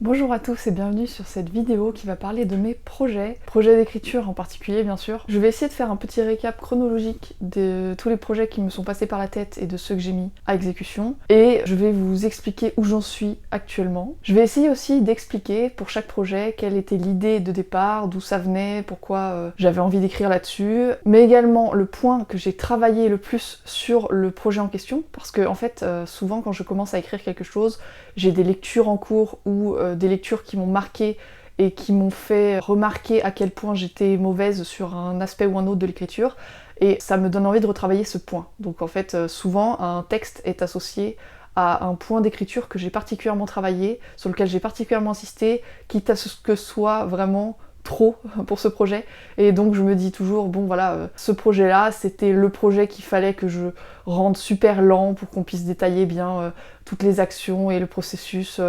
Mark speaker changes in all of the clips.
Speaker 1: Bonjour à tous et bienvenue sur cette vidéo qui va parler de mes projets d'écriture en particulier bien sûr. Je vais essayer de faire un petit récap chronologique de tous les projets qui me sont passés par la tête et de ceux que j'ai mis à exécution. Et je vais vous expliquer où j'en suis actuellement. Je vais essayer aussi d'expliquer pour chaque projet quelle était l'idée de départ, d'où ça venait, pourquoi j'avais envie d'écrire là-dessus, mais également le point que j'ai travaillé le plus sur le projet en question, parce que en fait souvent quand je commence à écrire quelque chose, j'ai des lectures en cours ou des lectures qui m'ont marqué et qui m'ont fait remarquer à quel point j'étais mauvaise sur un aspect ou un autre de l'écriture, et ça me donne envie de retravailler ce point. Donc en fait, souvent, un texte est associé à un point d'écriture que j'ai particulièrement travaillé, sur lequel j'ai particulièrement insisté, quitte à ce que ce soit vraiment trop pour ce projet. Et donc je me dis toujours, bon voilà, ce projet-là, c'était le projet qu'il fallait que je rende super lent pour qu'on puisse détailler bien toutes les actions et le processus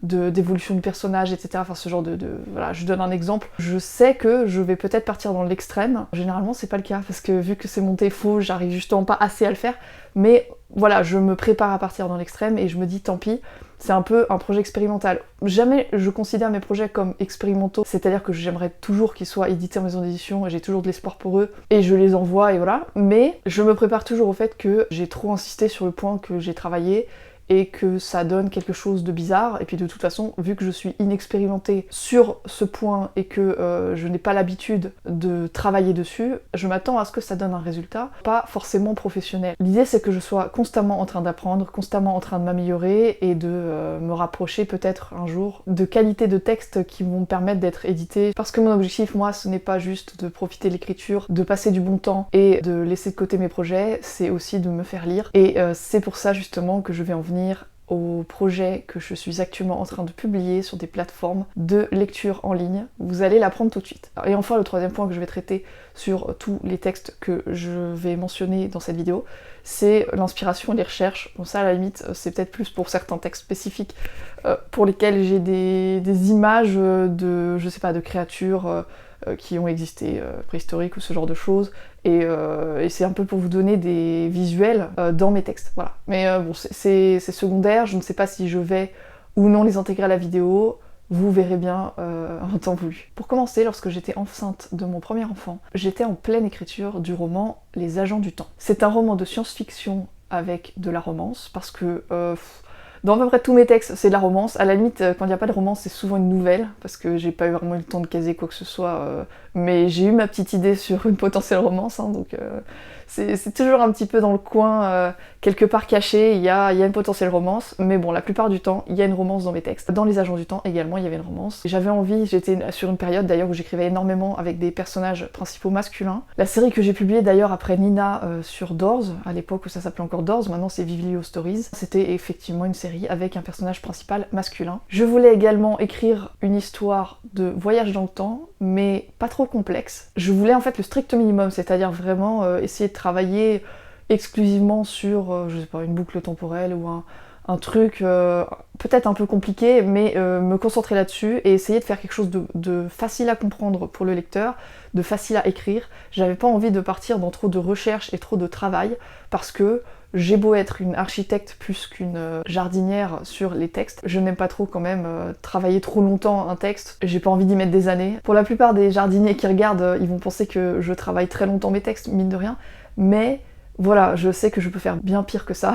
Speaker 1: d'évolution du personnage, etc. Enfin ce genre Voilà, je donne un exemple. Je sais que je vais peut-être partir dans l'extrême. Généralement c'est pas le cas, parce que vu que c'est mon défaut, j'arrive justement pas assez à le faire. Mais voilà, je me prépare à partir dans l'extrême et je me dis tant pis, c'est un peu un projet expérimental. Jamais je considère mes projets comme expérimentaux, c'est-à-dire que j'aimerais toujours qu'ils soient édités en maison d'édition et j'ai toujours de l'espoir pour eux et je les envoie et voilà. Mais je me prépare toujours au fait que j'ai trop insisté sur le point que j'ai travaillé et que ça donne quelque chose de bizarre. Et puis de toute façon, vu que je suis inexpérimentée sur ce point et que je n'ai pas l'habitude de travailler dessus, je m'attends à ce que ça donne un résultat pas forcément professionnel. L'idée c'est que je sois constamment en train d'apprendre, constamment en train de m'améliorer et de me rapprocher peut-être un jour de qualité de texte qui vont me permettre d'être édité. Parce que mon objectif, moi, ce n'est pas juste de profiter de l'écriture, de passer du bon temps et de laisser de côté mes projets, c'est aussi de me faire lire. Et c'est pour ça justement que je vais en venir au projet que je suis actuellement en train de publier sur des plateformes de lecture en ligne. Vous allez l'apprendre tout de suite. Et enfin, le troisième point que je vais traiter sur tous les textes que je vais mentionner dans cette vidéo, c'est l'inspiration et les recherches. Bon ça, à la limite, c'est peut-être plus pour certains textes spécifiques pour lesquels j'ai des images je sais pas, de créatures qui ont existé, préhistoriques ou ce genre de choses, et c'est un peu pour vous donner des visuels dans mes textes, voilà. Mais bon, c'est secondaire, je ne sais pas si je vais ou non les intégrer à la vidéo, vous verrez bien en temps voulu. Pour commencer, lorsque j'étais enceinte de mon premier enfant, j'étais en pleine écriture du roman Les Agents du Temps. C'est un roman de science-fiction avec de la romance, parce que dans à peu près tous mes textes, c'est de la romance. À la limite, quand il n'y a pas de romance, c'est souvent une nouvelle, parce que j'ai pas eu vraiment eu le temps de caser quoi que ce soit. Mais j'ai eu ma petite idée sur une potentielle romance, hein, donc c'est toujours un petit peu dans le coin, quelque part caché, il y a une potentielle romance. Mais bon, la plupart du temps, il y a une romance dans mes textes. Dans Les Agents du Temps, également, il y avait une romance. J'avais envie, j'étais sur une période d'ailleurs où j'écrivais énormément avec des personnages principaux masculins. La série que j'ai publiée d'ailleurs après Nina sur Doors, à l'époque où ça s'appelait encore Doors, maintenant c'est Vivilio Stories, c'était effectivement une série avec un personnage principal masculin. Je voulais également écrire une histoire de voyage dans le temps, mais pas trop complexe. Je voulais en fait le strict minimum, c'est-à-dire vraiment essayer de travailler exclusivement sur, je sais pas, une boucle temporelle ou un truc peut-être un peu compliqué, mais me concentrer là-dessus et essayer de faire quelque chose de facile à comprendre pour le lecteur, de facile à écrire. J'avais pas envie de partir dans trop de recherche et trop de travail, parce que j'ai beau être une architecte plus qu'une jardinière sur les textes, je n'aime pas trop quand même travailler trop longtemps un texte, j'ai pas envie d'y mettre des années. Pour la plupart des jardiniers qui regardent, ils vont penser que je travaille très longtemps mes textes, mine de rien, mais voilà, je sais que je peux faire bien pire que ça.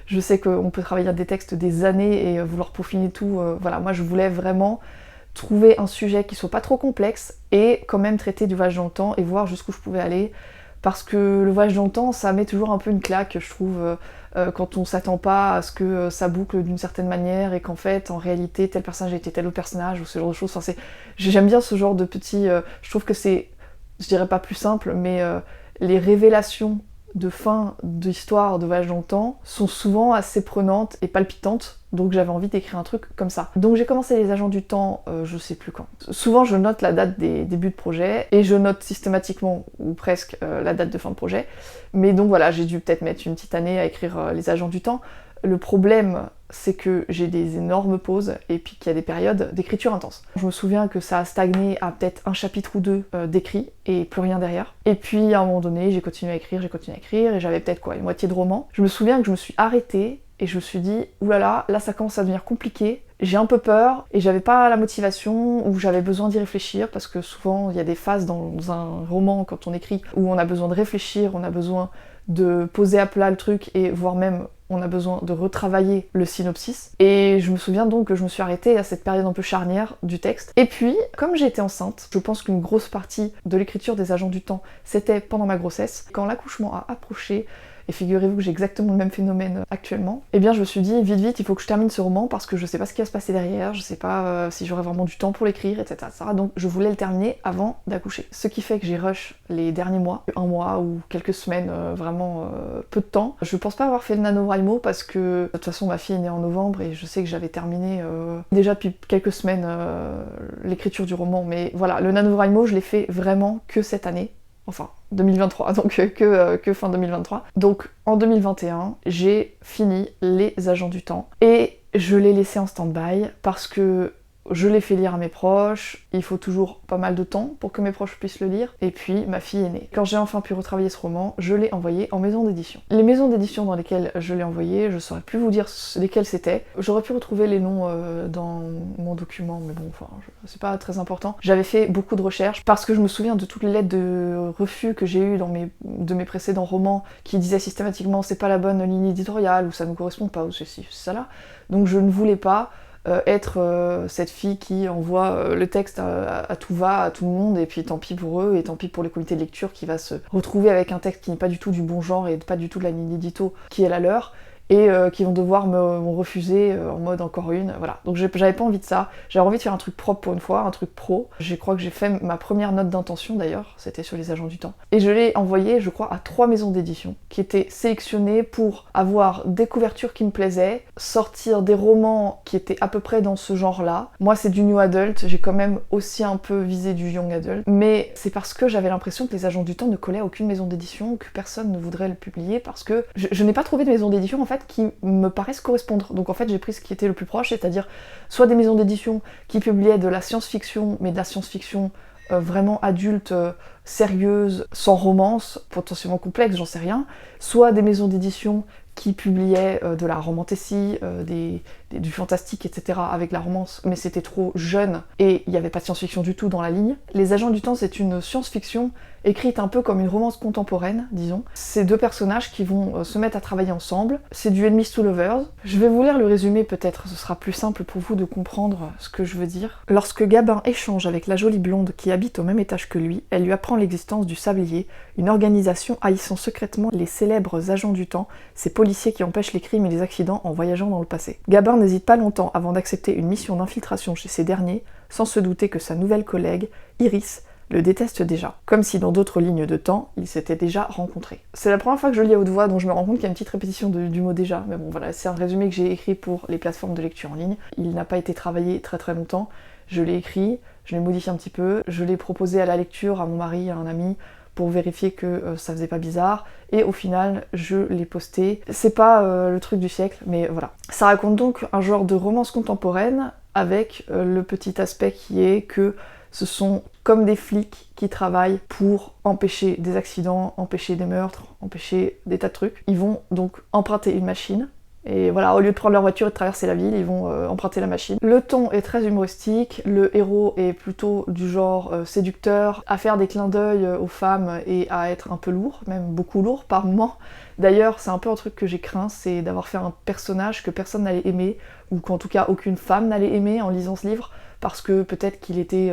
Speaker 1: Je sais qu'on peut travailler des textes des années et vouloir peaufiner tout. Voilà, moi je voulais vraiment trouver un sujet qui soit pas trop complexe et quand même traiter du voyage dans le temps et voir jusqu'où je pouvais aller. Parce que le voyage dans le temps, ça met toujours un peu une claque, je trouve, quand on s'attend pas à ce que ça boucle d'une certaine manière et qu'en fait, en réalité, tel personnage était tel autre personnage ou ce genre de choses. Enfin, j'aime bien ce genre de petits... je trouve que c'est, je dirais pas plus simple, mais les révélations de fin d'histoire de voyage dans le temps sont souvent assez prenantes et palpitantes, donc j'avais envie d'écrire un truc comme ça. Donc j'ai commencé Les Agents du Temps, je sais plus quand. Souvent je note la date des débuts de projet, et je note systématiquement, ou presque, la date de fin de projet. Mais donc voilà, j'ai dû peut-être mettre une petite année à écrire Les Agents du Temps. Le problème, c'est que j'ai des énormes pauses et puis qu'il y a des périodes d'écriture intense. Je me souviens que ça a stagné à peut-être un chapitre ou deux d'écrit et plus rien derrière. Et puis à un moment donné, j'ai continué à écrire et j'avais peut-être quoi, une moitié de roman. Je me souviens que je me suis arrêtée et je me suis dit, oulala, là ça commence à devenir compliqué, j'ai un peu peur et j'avais pas la motivation ou j'avais besoin d'y réfléchir parce que souvent il y a des phases dans un roman quand on écrit où on a besoin de réfléchir, on a besoin de poser à plat le truc et voire même on a besoin de retravailler le synopsis. Et je me souviens donc que je me suis arrêtée à cette période un peu charnière du texte. Et puis, comme j'étais enceinte, je pense qu'une grosse partie de l'écriture des Agents du Temps, c'était pendant ma grossesse. Quand l'accouchement a approché, et figurez-vous que j'ai exactement le même phénomène actuellement, eh bien je me suis dit vite vite il faut que je termine ce roman parce que je sais pas ce qui va se passer derrière, je sais pas si j'aurai vraiment du temps pour l'écrire, etc., etc. Donc je voulais le terminer avant d'accoucher. Ce qui fait que j'ai rush les derniers mois, un mois ou quelques semaines, vraiment peu de temps. Je pense pas avoir fait le NaNoWriMo parce que de toute façon ma fille est née en novembre et je sais que j'avais terminé déjà depuis quelques semaines l'écriture du roman, mais voilà, le NaNoWriMo je l'ai fait vraiment que cette année. Enfin, 2023, donc que fin 2023. Donc en 2021, j'ai fini Les Agents du Temps et je l'ai laissé en stand-by parce que je l'ai fait lire à mes proches, il faut toujours pas mal de temps pour que mes proches puissent le lire, et puis ma fille est née. Quand j'ai enfin pu retravailler ce roman, je l'ai envoyé en maison d'édition. Les maisons d'édition dans lesquelles je l'ai envoyé, je saurais plus vous dire lesquelles c'était. J'aurais pu retrouver les noms dans mon document, mais bon, enfin, c'est pas très important. J'avais fait beaucoup de recherches parce que je me souviens de toutes les lettres de refus que j'ai eues de mes précédents romans qui disaient systématiquement c'est pas la bonne ligne éditoriale, ou ça ne correspond pas, ou ceci, ça là. Donc je ne voulais pas être cette fille qui envoie le texte à tout va, à tout le monde, et puis tant pis pour eux, et tant pis pour les comités de lecture qui va se retrouver avec un texte qui n'est pas du tout du bon genre et pas du tout de la ligne édito qui est la leur, et qui vont devoir me refuser en mode encore une, voilà. Donc j'avais pas envie de ça, j'avais envie de faire un truc propre pour une fois, un truc pro. Je crois que j'ai fait ma première note d'intention d'ailleurs, c'était sur Les Agents du Temps. Et je l'ai envoyé, je crois, à 3 maisons d'édition, qui étaient sélectionnées pour avoir des couvertures qui me plaisaient, sortir des romans qui étaient à peu près dans ce genre-là. Moi c'est du new adult, j'ai quand même aussi un peu visé du young adult, mais c'est parce que j'avais l'impression que Les Agents du Temps ne collaient à aucune maison d'édition, que personne ne voudrait le publier, parce que je n'ai pas trouvé de maison d'édition en fait qui me paraissent correspondre. Donc en fait j'ai pris ce qui était le plus proche, c'est-à-dire soit des maisons d'édition qui publiaient de la science-fiction, mais de la science-fiction vraiment adulte, sérieuse, sans romance, potentiellement complexe, j'en sais rien, soit des maisons d'édition qui publiaient de la romantasy, du fantastique, etc. avec la romance, mais c'était trop jeune et il n'y avait pas de science-fiction du tout dans la ligne. Les Agents du Temps, c'est une science-fiction écrite un peu comme une romance contemporaine, disons. C'est 2 personnages qui vont se mettre à travailler ensemble. C'est du Enemies to Lovers. Je vais vous lire le résumé peut-être, ce sera plus simple pour vous de comprendre ce que je veux dire. Lorsque Gabin échange avec la jolie blonde qui habite au même étage que lui, elle lui apprend l'existence du Sablier, une organisation haïssant secrètement les célèbres agents du temps, ces policiers qui empêchent les crimes et les accidents en voyageant dans le passé. Gabin n'hésite pas longtemps avant d'accepter une mission d'infiltration chez ces derniers, sans se douter que sa nouvelle collègue, Iris, le déteste déjà, comme si dans d'autres lignes de temps, ils s'étaient déjà rencontrés. C'est la première fois que je lis à haute voix, donc je me rends compte qu'il y a une petite répétition du mot déjà, mais bon voilà, c'est un résumé que j'ai écrit pour les plateformes de lecture en ligne. Il n'a pas été travaillé très très longtemps, je l'ai écrit, je l'ai modifié un petit peu, je l'ai proposé à la lecture à mon mari, à un ami, pour vérifier que ça faisait pas bizarre, et au final, je l'ai posté. C'est pas le truc du siècle, mais voilà. Ça raconte donc un genre de romance contemporaine, avec le petit aspect qui est que ce sont comme des flics qui travaillent pour empêcher des accidents, empêcher des meurtres, empêcher des tas de trucs. Ils vont donc emprunter une machine, et voilà, au lieu de prendre leur voiture et de traverser la ville, ils vont emprunter la machine. Le ton est très humoristique, le héros est plutôt du genre séducteur, à faire des clins d'œil aux femmes et à être un peu lourd, même beaucoup lourd par moments. D'ailleurs, c'est un peu un truc que j'ai craint, c'est d'avoir fait un personnage que personne n'allait aimer, ou qu'en tout cas aucune femme n'allait aimer en lisant ce livre, parce que peut-être qu'il était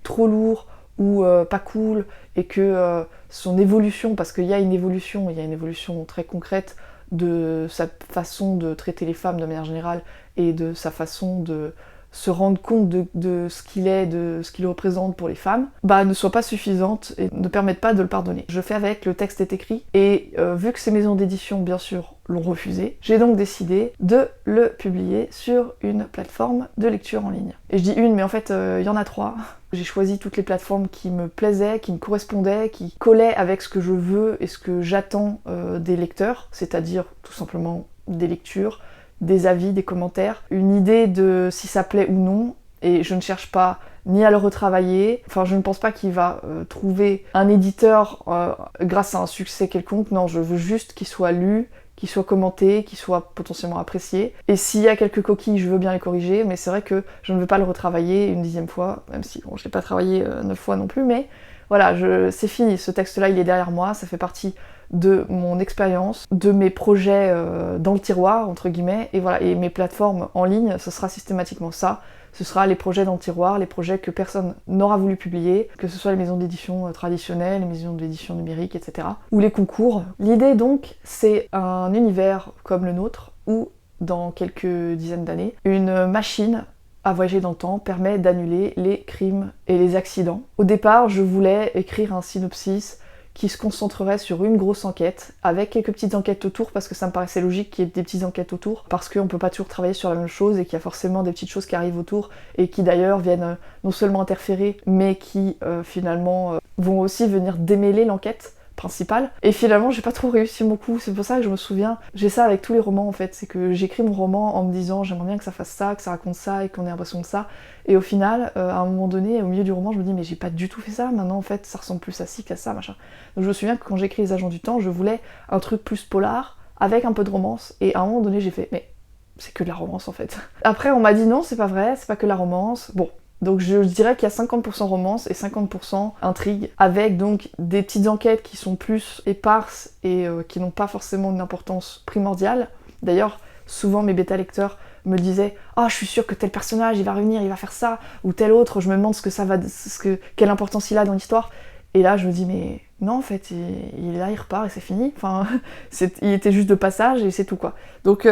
Speaker 1: trop lourd ou pas cool, et que son évolution, parce qu'il y a une évolution, il y a une évolution très concrète de sa façon de traiter les femmes de manière générale, et de sa façon de se rendre compte de ce qu'il est, de ce qu'il représente pour les femmes, ne soit pas suffisante et ne permette pas de le pardonner. Je fais avec, le texte est écrit, et vu que ces maisons d'édition, bien sûr, l'ont refusé, j'ai donc décidé de le publier sur une plateforme de lecture en ligne. Et je dis une, mais en fait, il y en a 3. J'ai choisi toutes les plateformes qui me plaisaient, qui me correspondaient, qui collaient avec ce que je veux et ce que j'attends des lecteurs, c'est-à-dire tout simplement des lectures, des avis, des commentaires, une idée de si ça plaît ou non, et je ne cherche pas ni à le retravailler, enfin je ne pense pas qu'il va trouver un éditeur grâce à un succès quelconque, non, je veux juste qu'il soit lu, qui soit commenté, qui soit potentiellement apprécié. Et s'il y a quelques coquilles, je veux bien les corriger, mais c'est vrai que je ne veux pas le retravailler une 10e fois, même si bon, je l'ai pas travaillé 9 fois non plus, mais voilà, c'est fini, ce texte-là il est derrière moi, ça fait partie de mon expérience, de mes projets dans le tiroir, entre guillemets, et voilà, et mes plateformes en ligne, ce sera systématiquement ça. Ce sera les projets dans le tiroir, les projets que personne n'aura voulu publier, que ce soit les maisons d'édition traditionnelles, les maisons d'édition numérique, etc. Ou les concours. L'idée donc, c'est un univers comme le nôtre, où dans quelques dizaines d'années, une machine à voyager dans le temps permet d'annuler les crimes et les accidents. Au départ, je voulais écrire un synopsis qui se concentrerait sur une grosse enquête, avec quelques petites enquêtes autour, parce que ça me paraissait logique qu'il y ait des petites enquêtes autour, parce qu'on peut pas toujours travailler sur la même chose, et qu'il y a forcément des petites choses qui arrivent autour, et qui d'ailleurs viennent non seulement interférer, mais qui finalement vont aussi venir démêler l'enquête principale. Et finalement, j'ai pas trop réussi mon coup, c'est pour ça que je me souviens, j'ai ça avec tous les romans en fait, c'est que j'écris mon roman en me disant j'aimerais bien que ça fasse ça, que ça raconte ça, et qu'on ait l'impression de ça, et au final, à un moment donné, au milieu du roman, je me dis mais j'ai pas du tout fait ça, maintenant en fait ça ressemble plus à ci qu'à ça, machin. Donc je me souviens que quand j'ai écrit Les Agents du Temps, je voulais un truc plus polar, avec un peu de romance, et à un moment donné j'ai fait mais c'est que de la romance en fait. Après on m'a dit non, c'est pas vrai, c'est pas que de la romance, bon. Donc je dirais qu'il y a 50% romance et 50% intrigue, avec donc des petites enquêtes qui sont plus éparses et qui n'ont pas forcément une importance primordiale. D'ailleurs, souvent mes bêta-lecteurs me disaient « Ah, je suis sûre que tel personnage, il va revenir, il va faire ça », ou tel autre, je me demande quelle importance il a dans l'histoire. Et là, je me dis, mais non, en fait, il est là, il repart et c'est fini. Enfin, il était juste de passage et c'est tout, quoi. Donc,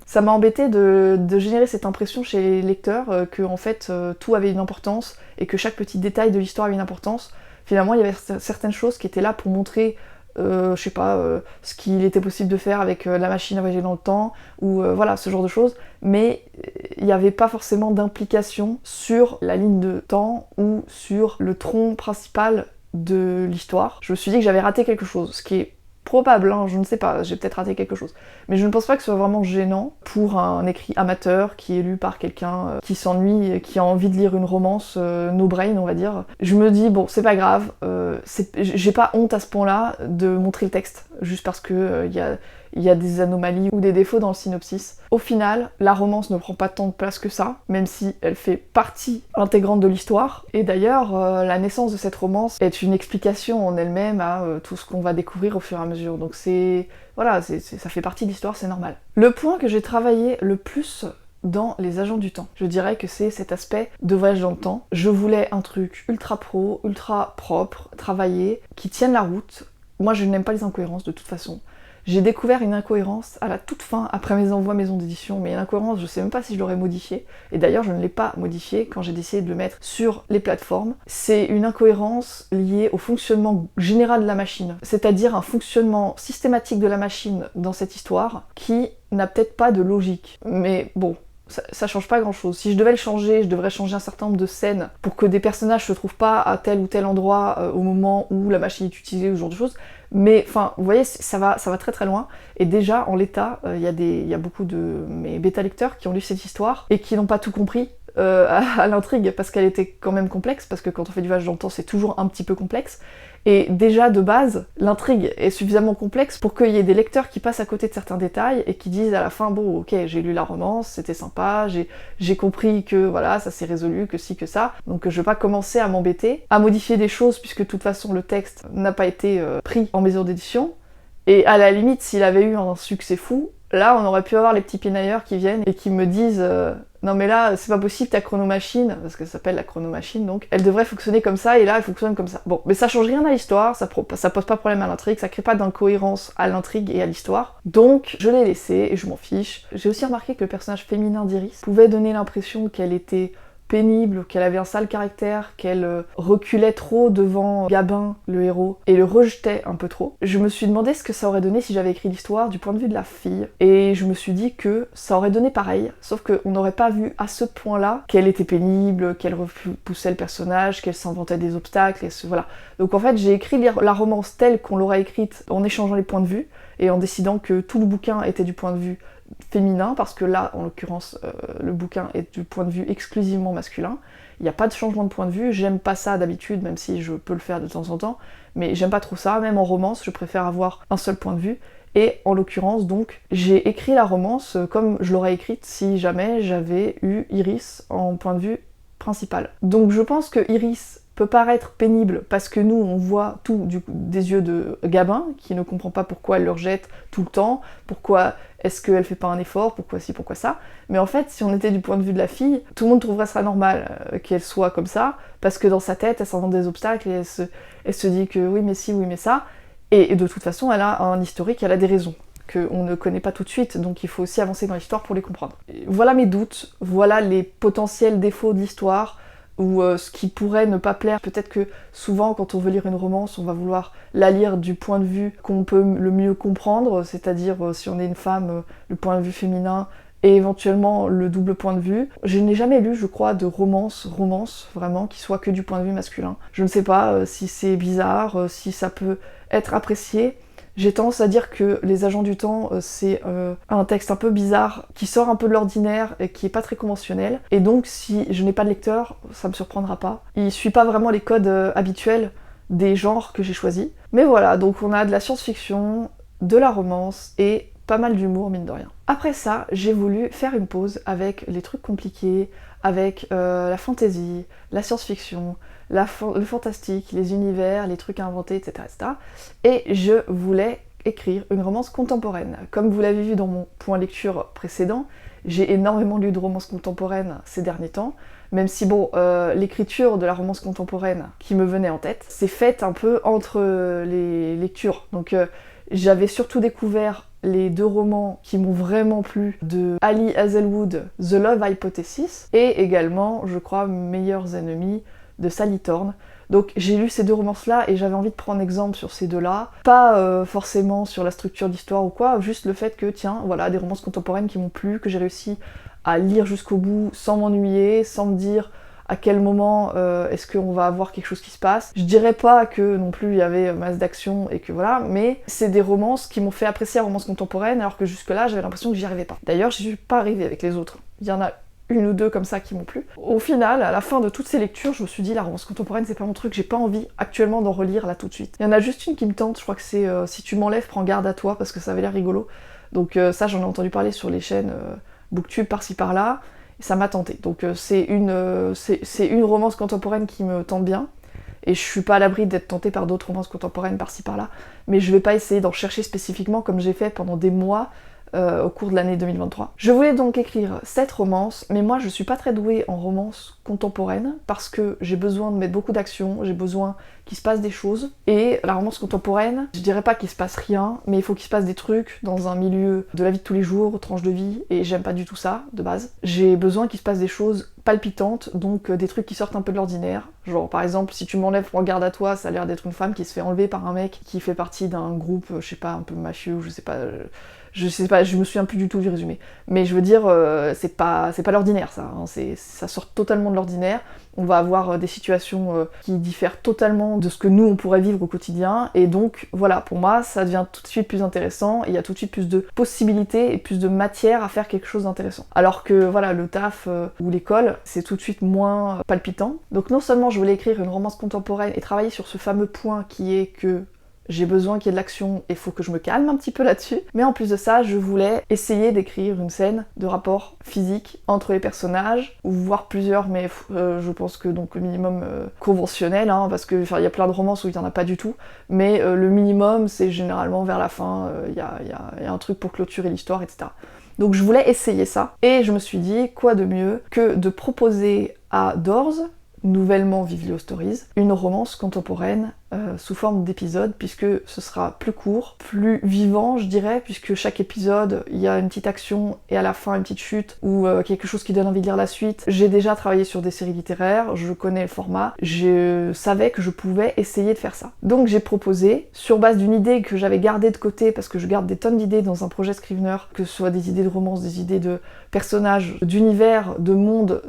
Speaker 1: ça m'a embêté de générer cette impression chez les lecteurs que, en fait, tout avait une importance et que chaque petit détail de l'histoire avait une importance. Finalement, il y avait certaines choses qui étaient là pour montrer, je sais pas, ce qu'il était possible de faire avec la machine à voyager dans le temps, ou voilà, ce genre de choses. Mais il n'y avait pas forcément d'implication sur la ligne de temps ou sur le tronc principal de l'histoire. Je me suis dit que j'avais raté quelque chose, ce qui est probable, hein, je ne sais pas, j'ai peut-être raté quelque chose. Mais je ne pense pas que ce soit vraiment gênant pour un écrit amateur qui est lu par quelqu'un qui s'ennuie, qui a envie de lire une romance no brain, on va dire. Je me dis, bon, c'est pas grave, j'ai pas honte à ce point-là de montrer le texte, juste parce que il y a des anomalies ou des défauts dans le synopsis. Au final, la romance ne prend pas tant de place que ça, même si elle fait partie intégrante de l'histoire. Et d'ailleurs, la naissance de cette romance est une explication en elle-même à tout ce qu'on va découvrir au fur et à mesure. Donc voilà, ça fait partie de l'histoire, c'est normal. Le point que j'ai travaillé le plus dans Les Agents du Temps, je dirais que c'est cet aspect de voyage dans le temps. Je voulais un truc ultra pro, ultra propre, travaillé, qui tienne la route. Moi, je n'aime pas les incohérences de toute façon. J'ai découvert une incohérence à la toute fin, après mes envois maison d'édition, mais une incohérence, je sais même pas si je l'aurais modifiée, et d'ailleurs je ne l'ai pas modifiée quand j'ai décidé de le mettre sur les plateformes. C'est une incohérence liée au fonctionnement général de la machine, c'est-à-dire un fonctionnement systématique de la machine dans cette histoire qui n'a peut-être pas de logique. Mais bon, ça change pas grand chose. Si je devais le changer, je devrais changer un certain nombre de scènes pour que des personnages se trouvent pas à tel ou tel endroit au moment où la machine est utilisée ou ce genre de choses. Mais enfin, vous voyez, ça va très très loin. Et déjà, en l'état, il y a beaucoup de mes bêta-lecteurs qui ont lu cette histoire et qui n'ont pas tout compris à l'intrigue, parce qu'elle était quand même complexe, parce que quand on fait du voyage dans le temps, c'est toujours un petit peu complexe. Et déjà, de base, l'intrigue est suffisamment complexe pour qu'il y ait des lecteurs qui passent à côté de certains détails et qui disent à la fin, bon, ok, j'ai lu la romance, c'était sympa, j'ai compris que voilà, ça s'est résolu, que ci, que ça, donc je vais pas commencer à m'embêter, à modifier des choses, puisque de toute façon, le texte n'a pas été pris en maison d'édition. Et à la limite, s'il avait eu un succès fou, là, on aurait pu avoir les petits pinailleurs qui viennent et qui me disent non mais là, c'est pas possible, ta chronomachine, parce que ça s'appelle la chronomachine donc, elle devrait fonctionner comme ça et là, elle fonctionne comme ça. Bon, mais ça change rien à l'histoire, ça pose pas problème à l'intrigue, ça crée pas d'incohérence à l'intrigue et à l'histoire. Donc, je l'ai laissé et je m'en fiche. J'ai aussi remarqué que le personnage féminin d'Iris pouvait donner l'impression qu'elle était pénible, qu'elle avait un sale caractère, qu'elle reculait trop devant Gabin, le héros, et le rejetait un peu trop. Je me suis demandé ce que ça aurait donné si j'avais écrit l'histoire du point de vue de la fille, et je me suis dit que ça aurait donné pareil, sauf qu'on n'aurait pas vu à ce point-là qu'elle était pénible, qu'elle repoussait le personnage, qu'elle s'inventait des obstacles, et voilà. Donc en fait, j'ai écrit la romance telle qu'on l'aurait écrite en échangeant les points de vue, et en décidant que tout le bouquin était du point de vue féminin, parce que là, en l'occurrence, le bouquin est du point de vue exclusivement masculin. Il n'y a pas de changement de point de vue, j'aime pas ça d'habitude, même si je peux le faire de temps en temps, mais j'aime pas trop ça, même en romance, je préfère avoir un seul point de vue, Et en l'occurrence, donc, j'ai écrit la romance comme je l'aurais écrite si jamais j'avais eu Iris en point de vue principal. Donc je pense que Iris peut paraître pénible parce que nous on voit tout des yeux de Gabin qui ne comprend pas pourquoi elle le rejette tout le temps, pourquoi est-ce qu'elle fait pas un effort, pourquoi ci, pourquoi ça. Mais en fait, si on était du point de vue de la fille, tout le monde trouverait ça normal qu'elle soit comme ça, parce que dans sa tête, elle s'invente des obstacles et elle se dit que oui mais si, oui mais ça. Et de toute façon, elle a un historique, elle a des raisons qu'on ne connaît pas tout de suite, donc il faut aussi avancer dans l'histoire pour les comprendre. Voilà mes doutes, voilà les potentiels défauts de l'histoire, ou ce qui pourrait ne pas plaire. Peut-être que souvent, quand on veut lire une romance, on va vouloir la lire du point de vue qu'on peut le mieux comprendre, c'est-à-dire si on est une femme, le point de vue féminin, et éventuellement le double point de vue. Je n'ai jamais lu, je crois, de romance vraiment, qui soit que du point de vue masculin. Je ne sais pas si c'est bizarre, si ça peut être apprécié. J'ai tendance à dire que Les Agents du Temps, c'est un texte un peu bizarre, qui sort un peu de l'ordinaire et qui est pas très conventionnel. Et donc, si je n'ai pas de lecteur, ça me surprendra pas. Il suit pas vraiment les codes habituels des genres que j'ai choisis. Mais voilà, donc on a de la science-fiction, de la romance et pas mal d'humour, mine de rien. Après ça, j'ai voulu faire une pause avec les trucs compliqués, avec la fantasy, la science-fiction, le fantastique, les univers, les trucs à inventer, etc., etc. Et je voulais écrire une romance contemporaine. Comme vous l'avez vu dans mon point lecture précédent, j'ai énormément lu de romances contemporaines ces derniers temps, même si bon, l'écriture de la romance contemporaine qui me venait en tête, c'est faite un peu entre les lectures. Donc j'avais surtout découvert les deux romans qui m'ont vraiment plu de Ali Hazelwood, The Love Hypothesis, et également, je crois, Meilleurs ennemis de Sally Thorne. Donc j'ai lu ces deux romances-là et j'avais envie de prendre exemple sur ces deux-là. Pas forcément sur la structure d'histoire ou quoi, juste le fait que, tiens, voilà, des romances contemporaines qui m'ont plu, que j'ai réussi à lire jusqu'au bout sans m'ennuyer, sans me dire à quel moment est-ce qu'on va avoir quelque chose qui se passe. Je dirais pas que non plus il y avait masse d'action et que voilà, mais c'est des romances qui m'ont fait apprécier la romance contemporaine alors que jusque-là j'avais l'impression que j'y arrivais pas. D'ailleurs, j'y suis pas arrivée avec les autres. Il y en a une ou deux comme ça qui m'ont plu. Au final, à la fin de toutes ces lectures, je me suis dit la romance contemporaine c'est pas mon truc, j'ai pas envie actuellement d'en relire là tout de suite. Il y en a juste une qui me tente, je crois que c'est Si tu m'enlèves, prends garde à toi parce que ça avait l'air rigolo. Donc ça j'en ai entendu parler sur les chaînes Booktube par-ci par-là. Ça m'a tenté. Donc c'est une romance contemporaine qui me tente bien, et je suis pas à l'abri d'être tentée par d'autres romances contemporaines par-ci par-là, mais je vais pas essayer d'en chercher spécifiquement comme j'ai fait pendant des mois au cours de l'année 2023. Je voulais donc écrire cette romance, mais moi je suis pas très douée en romance contemporaine, parce que j'ai besoin de mettre beaucoup d'action, j'ai besoin qu'il se passe des choses, et la romance contemporaine, je dirais pas qu'il se passe rien, mais il faut qu'il se passe des trucs dans un milieu de la vie de tous les jours, tranche de vie, et j'aime pas du tout ça, de base. J'ai besoin qu'il se passe des choses palpitantes, donc des trucs qui sortent un peu de l'ordinaire, genre par exemple, Si tu m'enlèves, prends garde à toi, ça a l'air d'être une femme qui se fait enlever par un mec qui fait partie d'un groupe, je sais pas, un peu mafieux, je sais pas, je me souviens plus du tout du résumé. Mais je veux dire, c'est pas l'ordinaire ça, hein. Ça sort totalement de l'ordinaire. On va avoir des situations qui diffèrent totalement de ce que nous on pourrait vivre au quotidien, et donc voilà, pour moi ça devient tout de suite plus intéressant, et il y a tout de suite plus de possibilités et plus de matière à faire quelque chose d'intéressant. Alors que voilà, le taf ou l'école, c'est tout de suite moins palpitant. Donc non seulement je voulais écrire une romance contemporaine et travailler sur ce fameux point qui est que j'ai besoin qu'il y ait de l'action et il faut que je me calme un petit peu là-dessus. Mais en plus de ça, je voulais essayer d'écrire une scène de rapport physique entre les personnages, ou voire plusieurs, mais je pense que donc le minimum conventionnel, hein, parce que il y a plein de romances où il n'y en a pas du tout, mais le minimum, c'est généralement vers la fin, il y a un truc pour clôturer l'histoire, etc. Donc je voulais essayer ça, et je me suis dit, quoi de mieux que de proposer à Doors, nouvellement Vivilio Stories, une romance contemporaine sous forme d'épisodes, puisque ce sera plus court, plus vivant je dirais, puisque chaque épisode il y a une petite action et à la fin une petite chute ou quelque chose qui donne envie de lire la suite. J'ai déjà travaillé sur des séries littéraires, je connais le format, je savais que je pouvais essayer de faire ça. Donc j'ai proposé, sur base d'une idée que j'avais gardée de côté, parce que je garde des tonnes d'idées dans un projet Scrivener, que ce soit des idées de romance, des idées de personnages, d'univers, de monde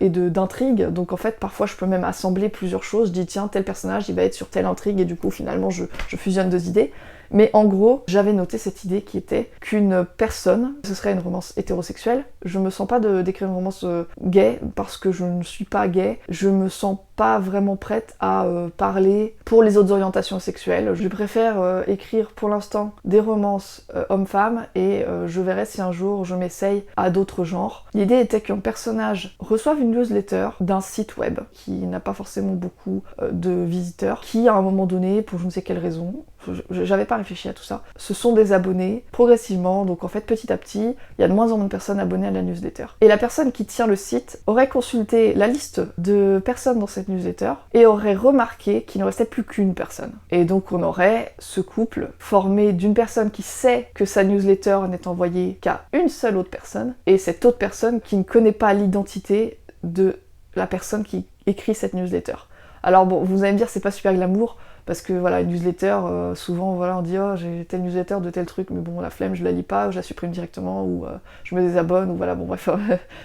Speaker 1: et d'intrigue, donc en fait parfois je peux même assembler plusieurs choses, je dis tiens tel personnage il va être sur telle intrigue, et du coup finalement je fusionne deux idées. Mais en gros, j'avais noté cette idée qui était qu'une personne, ce serait une romance hétérosexuelle. Je me sens pas d'écrire une romance gay parce que je ne suis pas gay. Je me sens pas vraiment prête à parler pour les autres orientations sexuelles. Je préfère écrire pour l'instant des romances hommes-femmes et je verrai si un jour je m'essaye à d'autres genres. L'idée était qu'un personnage reçoive une newsletter d'un site web qui n'a pas forcément beaucoup de visiteurs, qui à un moment donné, pour je ne sais quelle raison, j'avais pas réfléchi à tout ça, ce sont des abonnés progressivement, donc en fait petit à petit, il y a de moins en moins de personnes abonnées à la newsletter. Et la personne qui tient le site aurait consulté la liste de personnes dans cette newsletter et aurait remarqué qu'il ne restait plus qu'une personne. Et donc on aurait ce couple formé d'une personne qui sait que sa newsletter n'est envoyée qu'à une seule autre personne, et cette autre personne qui ne connaît pas l'identité de la personne qui écrit cette newsletter. Alors bon, vous allez me dire c'est pas super glamour, parce que voilà, une newsletter, souvent voilà, on dit oh j'ai telle newsletter de tel truc, mais bon la flemme, je la lis pas, ou je la supprime directement, ou je me désabonne, ou voilà, bon bref,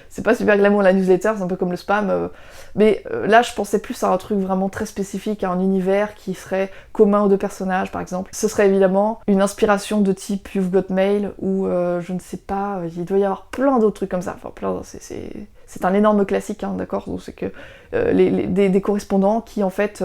Speaker 1: c'est pas super glamour la newsletter, c'est un peu comme le spam, mais là je pensais plus à un truc vraiment très spécifique, à un univers qui serait commun aux deux personnages par exemple. Ce serait évidemment une inspiration de type You've Got Mail, ou je ne sais pas, il doit y avoir plein d'autres trucs comme ça, enfin plein, c'est un énorme classique, hein, d'accord, c'est que des correspondants qui en fait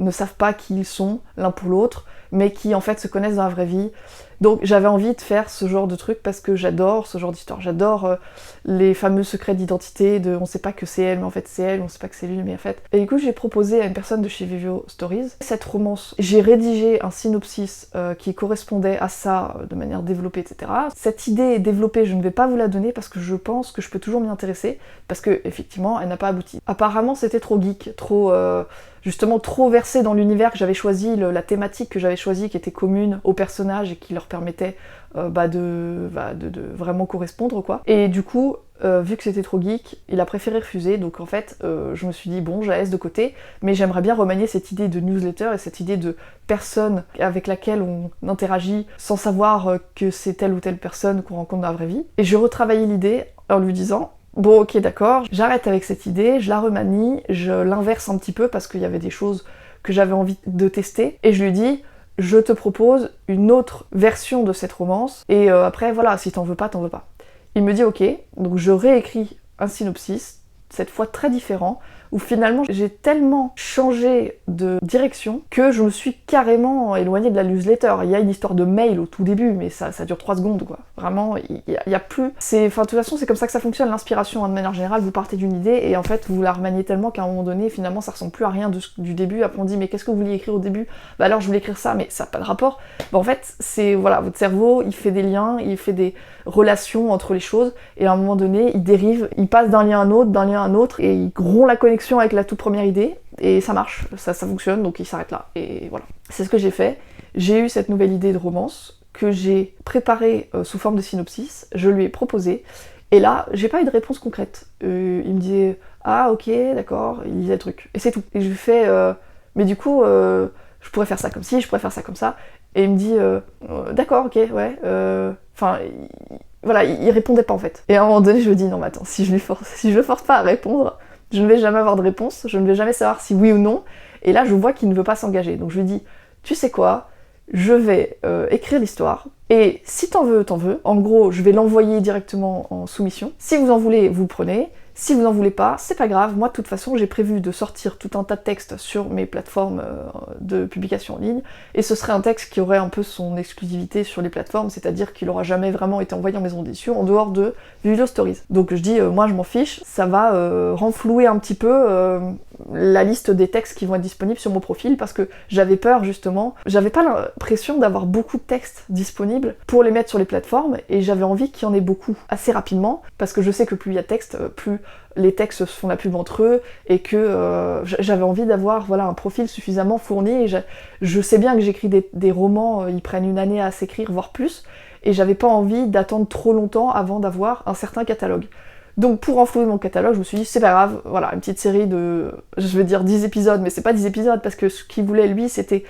Speaker 1: ne savent pas qui ils sont l'un pour l'autre, mais qui en fait se connaissent dans la vraie vie. Donc j'avais envie de faire ce genre de truc parce que j'adore ce genre d'histoire. J'adore les fameux secrets d'identité de on sait pas que c'est elle, mais en fait c'est elle, on sait pas que c'est lui, mais en fait. Et du coup j'ai proposé à une personne de chez Vivio Stories cette romance. J'ai rédigé un synopsis qui correspondait à ça de manière développée, etc. Cette idée développée, je ne vais pas vous la donner parce que je pense que je peux toujours m'y intéresser, parce que effectivement elle n'a pas abouti. Apparemment c'était trop geek, justement trop versé dans l'univers que j'avais choisi, la thématique que j'avais choisie qui était commune aux personnages et qui leur permettait de vraiment correspondre quoi. Et du coup, vu que c'était trop geek, il a préféré refuser, donc en fait je me suis dit bon, je la laisse de côté, mais j'aimerais bien remanier cette idée de newsletter et cette idée de personne avec laquelle on interagit sans savoir que c'est telle ou telle personne qu'on rencontre dans la vraie vie. Et je retravaillais l'idée en lui disant bon ok d'accord, j'arrête avec cette idée, je la remanie, je l'inverse un petit peu parce qu'il y avait des choses que j'avais envie de tester, et je lui dis je te propose une autre version de cette romance, et après voilà, si t'en veux pas, t'en veux pas. Il me dit ok, donc je réécris un synopsis, cette fois très différent, où finalement j'ai tellement changé de direction que je me suis carrément éloignée de la newsletter. Il y a une histoire de mail au tout début, mais ça dure 3 secondes quoi. Vraiment, il y a plus... de toute façon c'est comme ça que ça fonctionne, l'inspiration, hein, de manière générale, vous partez d'une idée et en fait vous la remaniez tellement qu'à un moment donné, finalement ça ressemble plus à rien du début. Après on dit mais qu'est-ce que vous vouliez écrire au début? Bah alors je voulais écrire ça, mais ça n'a pas de rapport. Bah en fait, c'est voilà, votre cerveau, il fait des liens, il fait des relations entre les choses, et à un moment donné, il dérive, il passe d'un lien à un autre, d'un lien à un autre, et il rompt la connexion avec la toute première idée, et ça marche, ça fonctionne, donc il s'arrête là, et voilà. C'est ce que j'ai fait. J'ai eu cette nouvelle idée de romance, que j'ai préparée sous forme de synopsis, je lui ai proposé, et là, j'ai pas eu de réponse concrète. Il me disait « Ah ok, d'accord », il disait le truc, et c'est tout. Et je lui fais « Mais du coup, je pourrais faire ça comme ci, je pourrais faire ça comme ça », et il me dit d'accord, ok, ouais, enfin, voilà, il répondait pas en fait. Et à un moment donné, je me dis non mais attends, si je le force pas à répondre, je ne vais jamais avoir de réponse, je ne vais jamais savoir si oui ou non, et là je vois qu'il ne veut pas s'engager. Donc je lui dis, tu sais quoi, je vais écrire l'histoire, et si t'en veux, t'en veux. En gros, je vais l'envoyer directement en soumission. Si vous en voulez, vous prenez. Si vous en voulez pas, c'est pas grave, moi de toute façon j'ai prévu de sortir tout un tas de textes sur mes plateformes de publication en ligne, et ce serait un texte qui aurait un peu son exclusivité sur les plateformes, c'est-à-dire qu'il aura jamais vraiment été envoyé en maison d'édition en dehors de Vivio Stories. Donc je dis, moi je m'en fiche, ça va renflouer un petit peu la liste des textes qui vont être disponibles sur mon profil, parce que j'avais peur justement, j'avais pas l'impression d'avoir beaucoup de textes disponibles pour les mettre sur les plateformes, et j'avais envie qu'il y en ait beaucoup assez rapidement, parce que je sais que plus il y a de textes, plus les textes se font la pub entre eux, et que j'avais envie d'avoir voilà, un profil suffisamment fourni, et je sais bien que j'écris des romans, ils prennent une année à s'écrire, voire plus, et j'avais pas envie d'attendre trop longtemps avant d'avoir un certain catalogue. Donc pour enflouer mon catalogue, je me suis dit c'est pas grave, voilà, une petite série de, je vais dire 10 épisodes, mais c'est pas 10 épisodes, parce que ce qu'il voulait lui, c'était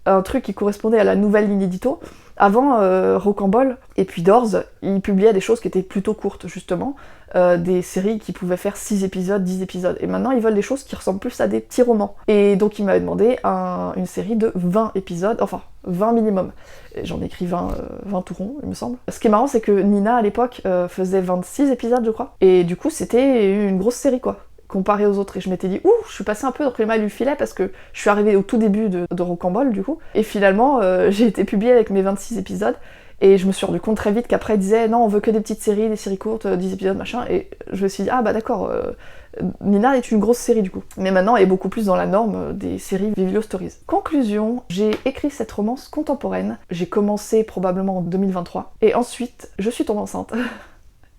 Speaker 1: un truc qui correspondait à la nouvelle ligne édito, Avant Rocambole et puis Doors, ils publiaient des choses qui étaient plutôt courtes justement, des séries qui pouvaient faire 6 épisodes, 10 épisodes. Et maintenant ils veulent des choses qui ressemblent plus à des petits romans. Et donc ils m'avaient demandé une série de 20 épisodes, enfin 20 minimum. J'en ai écrit 20 tout rond, il me semble. Ce qui est marrant, c'est que Nina à l'époque faisait 26 épisodes je crois. Et du coup c'était une grosse série quoi, comparé aux autres, et je m'étais dit ouh, je suis passée un peu entre les mailles du filet parce que je suis arrivée au tout début de Rocambole du coup, et finalement j'ai été publiée avec mes 26 épisodes, et je me suis rendu compte très vite qu'après ils disaient non, on veut que des petites séries, des séries courtes, 10 épisodes machin, et je me suis dit ah bah d'accord, Nina est une grosse série du coup, mais maintenant elle est beaucoup plus dans la norme des séries Vivilio Stories. Conclusion, j'ai écrit cette romance contemporaine, j'ai commencé probablement en 2023, et ensuite je suis tombée enceinte.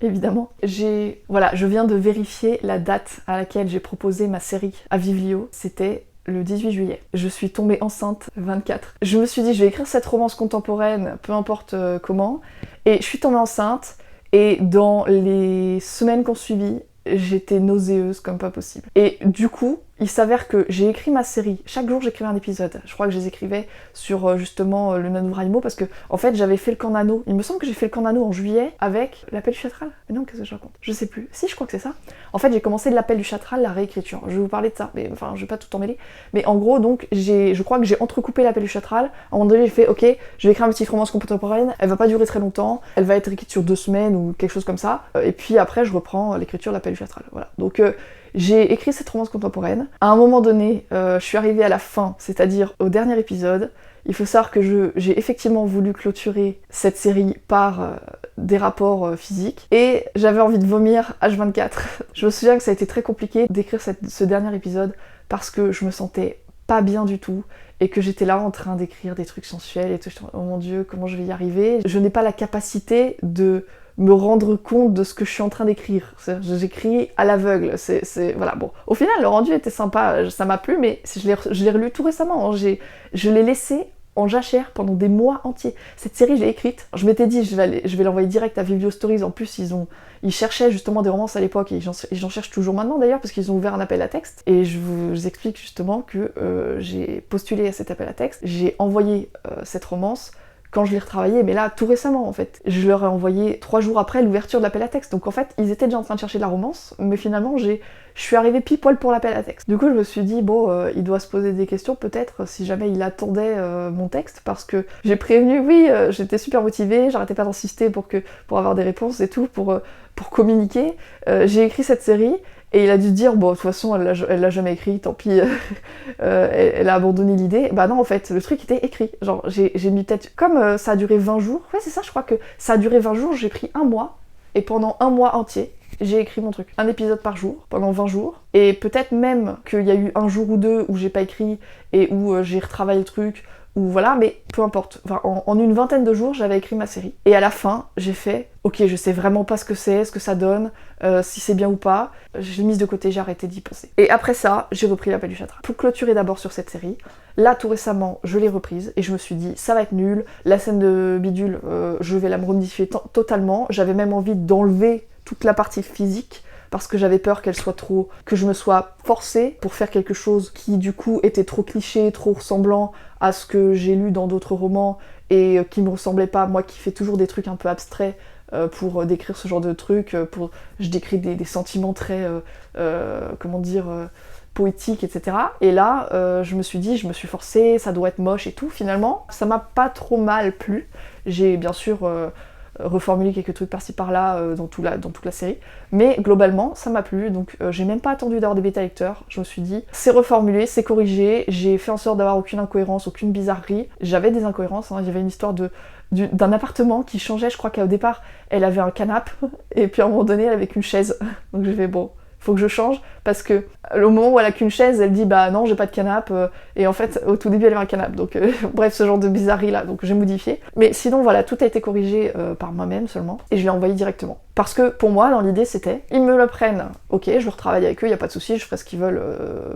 Speaker 1: Évidemment. Je viens de vérifier la date à laquelle j'ai proposé ma série à Vivilio, c'était le 18 juillet. Je suis tombée enceinte 24. Je me suis dit, je vais écrire cette romance contemporaine, peu importe comment, et je suis tombée enceinte, et dans les semaines qui ont suivi, j'étais nauséeuse comme pas possible. Et du coup, il s'avère que j'ai écrit ma série. Chaque jour, j'écrivais un épisode. Je crois que je les écrivais sur justement le Nanouvrimo parce que, en fait, j'avais fait le camp nano. Il me semble que j'ai fait le camp nano en juillet avec l'appel du Chatral. Mais non, qu'est-ce que je raconte? Je sais plus. Si, je crois que c'est ça. En fait, j'ai commencé de l'appel du Chatral, la réécriture. Je vais vous parler de ça. Mais enfin, je vais pas tout emmêler. Mais en gros, donc, je crois que j'ai entrecoupé l'appel du Chatral. À un moment donné, j'ai fait, ok, je vais écrire une petite romance contemporaine. Elle va pas durer très longtemps. Elle va être écrite sur 2 semaines ou quelque chose comme ça. Et puis après, je reprends l'écriture de l'appel du Chatral. Voilà. Donc, j'ai écrit cette romance contemporaine. À un moment donné, je suis arrivée à la fin, c'est-à-dire au dernier épisode. Il faut savoir que j'ai effectivement voulu clôturer cette série par des rapports physiques, et j'avais envie de vomir H24. Je me souviens que ça a été très compliqué d'écrire ce dernier épisode parce que je me sentais pas bien du tout, et que j'étais là en train d'écrire des trucs sensuels et tout. Oh mon dieu, comment je vais y arriver? Je n'ai pas la capacité de me rendre compte de ce que je suis en train d'écrire. J'écris à l'aveugle. Voilà, bon. Au final, le rendu était sympa, ça m'a plu, mais je l'ai relu tout récemment. Je l'ai laissé en jachère pendant des mois entiers. Cette série, je l'ai écrite. Je m'étais dit, je vais l'envoyer direct à Vivilio Stories. En plus, ils cherchaient justement des romances à l'époque, et j'en cherche toujours maintenant d'ailleurs, parce qu'ils ont ouvert un appel à texte. Et je vous explique justement que j'ai postulé à cet appel à texte. J'ai envoyé cette romance quand je l'ai retravaillé, mais là, tout récemment en fait. Je leur ai envoyé 3 jours après l'ouverture de l'appel à texte. Donc en fait, ils étaient déjà en train de chercher de la romance, mais finalement, je suis arrivée pile poil pour l'appel à texte. Du coup, je me suis dit, bon, il doit se poser des questions peut-être si jamais il attendait mon texte, parce que j'ai prévenu, oui, j'étais super motivée, j'arrêtais pas d'insister pour avoir des réponses et tout, pour communiquer. J'ai écrit cette série, et il a dû se dire, bon, de toute façon, elle l'a jamais écrit, tant pis, elle a abandonné l'idée. Bah non, en fait, le truc était écrit. Genre, j'ai mis peut-être... Comme ça a duré 20 jours, ouais, c'est ça, je crois que ça a duré 20 jours, j'ai pris 1 mois, et pendant 1 mois entier, j'ai écrit mon truc. Un épisode par jour, pendant 20 jours, et peut-être même qu'il y a eu 1 jour ou 2 où j'ai pas écrit, et où j'ai retravaillé le truc, ou voilà, mais peu importe. Enfin, en une vingtaine de jours, j'avais écrit ma série. Et à la fin, j'ai fait, ok, je sais vraiment pas ce que c'est, ce que ça donne, si c'est bien ou pas. J'ai mis de côté, j'ai arrêté d'y penser. Et après ça, j'ai repris l'appel du Chatral. Pour clôturer d'abord sur cette série, là, tout récemment, je l'ai reprise, et je me suis dit, ça va être nul, la scène de bidule, je vais la modifier totalement. J'avais même envie d'enlever toute la partie physique, parce que j'avais peur que je me sois forcée pour faire quelque chose qui du coup était trop cliché, trop ressemblant à ce que j'ai lu dans d'autres romans, et qui me ressemblait pas, moi qui fais toujours des trucs un peu abstraits pour décrire ce genre de trucs, je décris des sentiments très, poétiques, etc. Et là, je me suis dit, je me suis forcée, ça doit être moche et tout. Finalement, ça m'a pas trop mal plu. J'ai bien sûr reformuler quelques trucs par-ci par-là dans toute la série, mais globalement ça m'a plu, donc j'ai même pas attendu d'avoir des bêta lecteurs. Je me suis dit c'est reformulé, c'est corrigé, j'ai fait en sorte d'avoir aucune incohérence, aucune bizarrerie. J'avais des incohérences, hein. Il y avait une histoire d'un appartement qui changeait, je crois qu'au départ elle avait un canapé et puis à un moment donné elle avait qu'une chaise, donc j'ai fait bon, faut que je change, parce que au moment où elle a qu'une chaise, elle dit bah non, j'ai pas de canapé, et en fait au tout début elle avait un canapé, donc bref, ce genre de bizarrerie là, donc j'ai modifié. Mais sinon voilà, tout a été corrigé par moi-même seulement, et je l'ai envoyé directement. Parce que pour moi, dans l'idée c'était, ils me le prennent, ok, je le retravaille avec eux, y a pas de souci, je ferai ce qu'ils veulent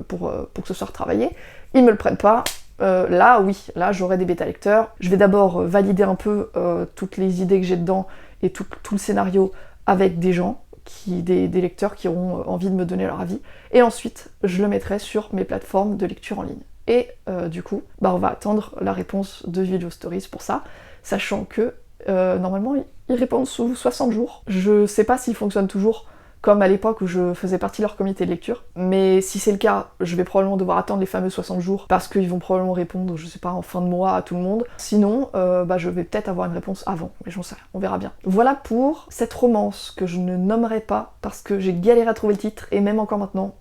Speaker 1: pour que ce soit retravaillé. Ils me le prennent pas, là oui, là j'aurai des bêta lecteurs, je vais d'abord valider un peu toutes les idées que j'ai dedans, et tout le scénario avec des gens, des lecteurs qui auront envie de me donner leur avis, et ensuite je le mettrai sur mes plateformes de lecture en ligne. Et du coup, bah on va attendre la réponse de Vivilio Stories pour ça. sachant que normalement ils répondent sous 60 jours. Je sais pas s'ils fonctionnent toujours comme à l'époque où je faisais partie de leur comité de lecture, mais si c'est le cas, je vais probablement devoir attendre les fameux 60 jours parce qu'ils vont probablement répondre, je sais pas, en fin de mois à tout le monde. Sinon, je vais peut-être avoir une réponse avant, mais j'en sais rien, on verra bien. Voilà pour cette romance que je ne nommerai pas parce que j'ai galéré à trouver le titre, et même encore maintenant,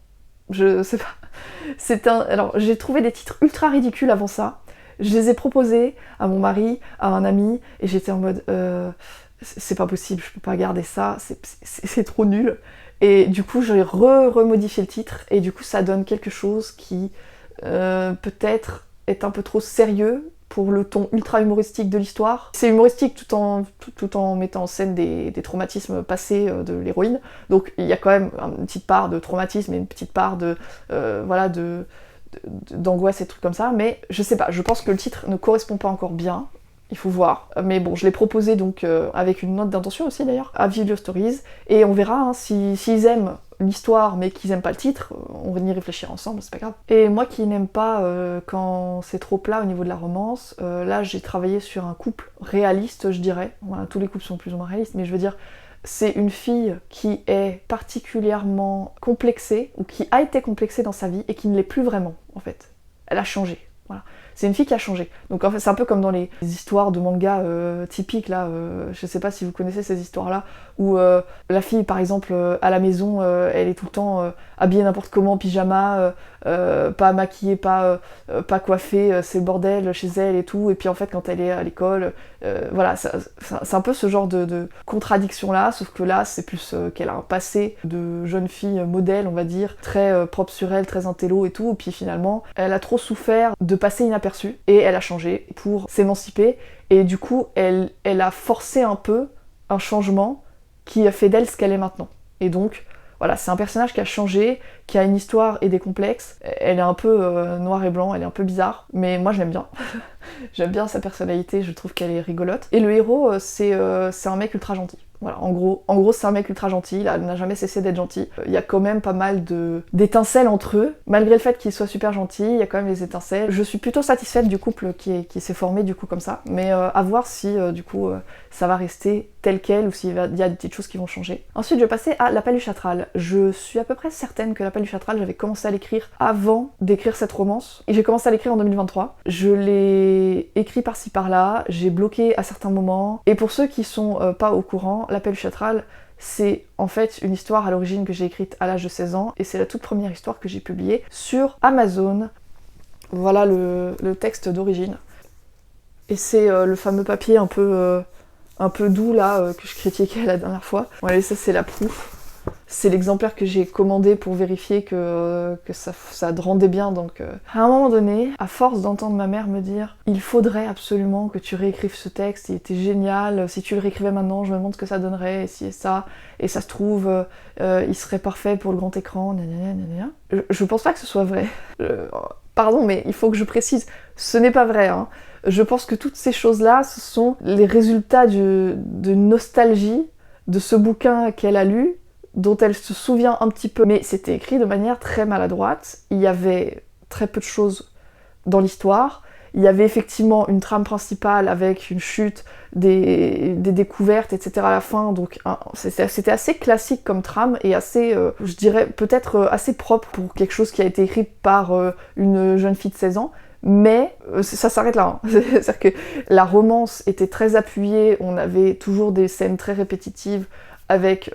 Speaker 1: je sais pas. Alors, j'ai trouvé des titres ultra ridicules avant ça. Je les ai proposés à mon mari, à un ami, et j'étais en mode c'est pas possible, je peux pas garder ça, c'est trop nul. Et du coup, j'ai remodifié le titre, et du coup, ça donne quelque chose qui peut-être est un peu trop sérieux pour le ton ultra humoristique de l'histoire. C'est humoristique tout en mettant en scène des traumatismes passés de l'héroïne. Donc il y a quand même une petite part de traumatisme et une petite part d'angoisse et trucs comme ça, mais je sais pas, je pense que le titre ne correspond pas encore bien. Il faut voir. Mais bon, je l'ai proposé donc avec une note d'intention aussi d'ailleurs, à Video Stories, et on verra hein, s'ils aiment l'histoire mais qu'ils aiment pas le titre, on va y réfléchir ensemble, c'est pas grave. Et moi qui n'aime pas quand c'est trop plat au niveau de la romance, là j'ai travaillé sur un couple réaliste, je dirais. Voilà, tous les couples sont plus ou moins réalistes, mais je veux dire, c'est une fille qui est particulièrement complexée, ou qui a été complexée dans sa vie, et qui ne l'est plus vraiment, en fait. Elle a changé, voilà. C'est une fille qui a changé. Donc en fait, c'est un peu comme dans les histoires de manga typiques, là, je sais pas si vous connaissez ces histoires-là, où la fille, par exemple, à la maison, elle est tout le temps habillée n'importe comment, en pyjama, pas maquillée, pas coiffée, c'est le bordel chez elle et tout, et puis en fait, quand elle est à l'école, voilà, c'est un peu ce genre de contradiction-là, sauf que là, c'est plus qu'elle a un passé de jeune fille modèle, on va dire, très propre sur elle, très intello et tout, et puis finalement, elle a trop souffert de passer inaperçue, et elle a changé pour s'émanciper, et du coup, elle a forcé un peu un changement qui a fait d'elle ce qu'elle est maintenant. Et donc, voilà, c'est un personnage qui a changé, qui a une histoire et des complexes. Elle est un peu noir et blanc, elle est un peu bizarre, mais moi je l'aime bien. J'aime bien sa personnalité, je trouve qu'elle est rigolote. Et le héros, c'est un mec ultra gentil. Voilà, en gros c'est un mec ultra gentil, il n'a jamais cessé d'être gentil. Il y a quand même pas mal d'étincelles entre eux, malgré le fait qu'il soit super gentil, il y a quand même des étincelles. Je suis plutôt satisfaite du couple qui s'est formé du coup comme ça, mais à voir si du coup ça va rester tel quel ou s'il y a des petites choses qui vont changer. Ensuite je vais passer à La Paluche Astrale. Je suis à peu près certaine que La Paluche Astrale, j'avais commencé à l'écrire avant d'écrire cette romance, et j'ai commencé à l'écrire en 2023. Je l'ai écrit par-ci par-là, j'ai bloqué à certains moments, et pour ceux qui sont pas au courant, La Paluche Astrale, c'est en fait une histoire à l'origine que j'ai écrite à l'âge de 16 ans, et c'est la toute première histoire que j'ai publiée sur Amazon. Voilà le texte d'origine. Et c'est le fameux papier un peu doux là que je critiquais la dernière fois. Voilà, ça c'est la proue. C'est l'exemplaire que j'ai commandé pour vérifier que ça rendait bien, donc à un moment donné, à force d'entendre ma mère me dire « Il faudrait absolument que tu réécrives ce texte, il était génial, si tu le réécrivais maintenant, je me demande ce que ça donnerait, et si et ça se trouve, il serait parfait pour le grand écran, Je pense pas que ce soit vrai. Pardon, mais il faut que je précise, ce n'est pas vrai, hein. Je pense que toutes ces choses-là, ce sont les résultats de nostalgie de ce bouquin qu'elle a lu, dont elle se souvient un petit peu, mais c'était écrit de manière très maladroite. Il y avait très peu de choses dans l'histoire. Il y avait effectivement une trame principale avec une chute, des découvertes, etc. à la fin, donc c'était assez classique comme trame et assez, je dirais, peut-être assez propre pour quelque chose qui a été écrit par une jeune fille de 16 ans. Mais ça s'arrête là, hein. C'est-à-dire que la romance était très appuyée, on avait toujours des scènes très répétitives, avec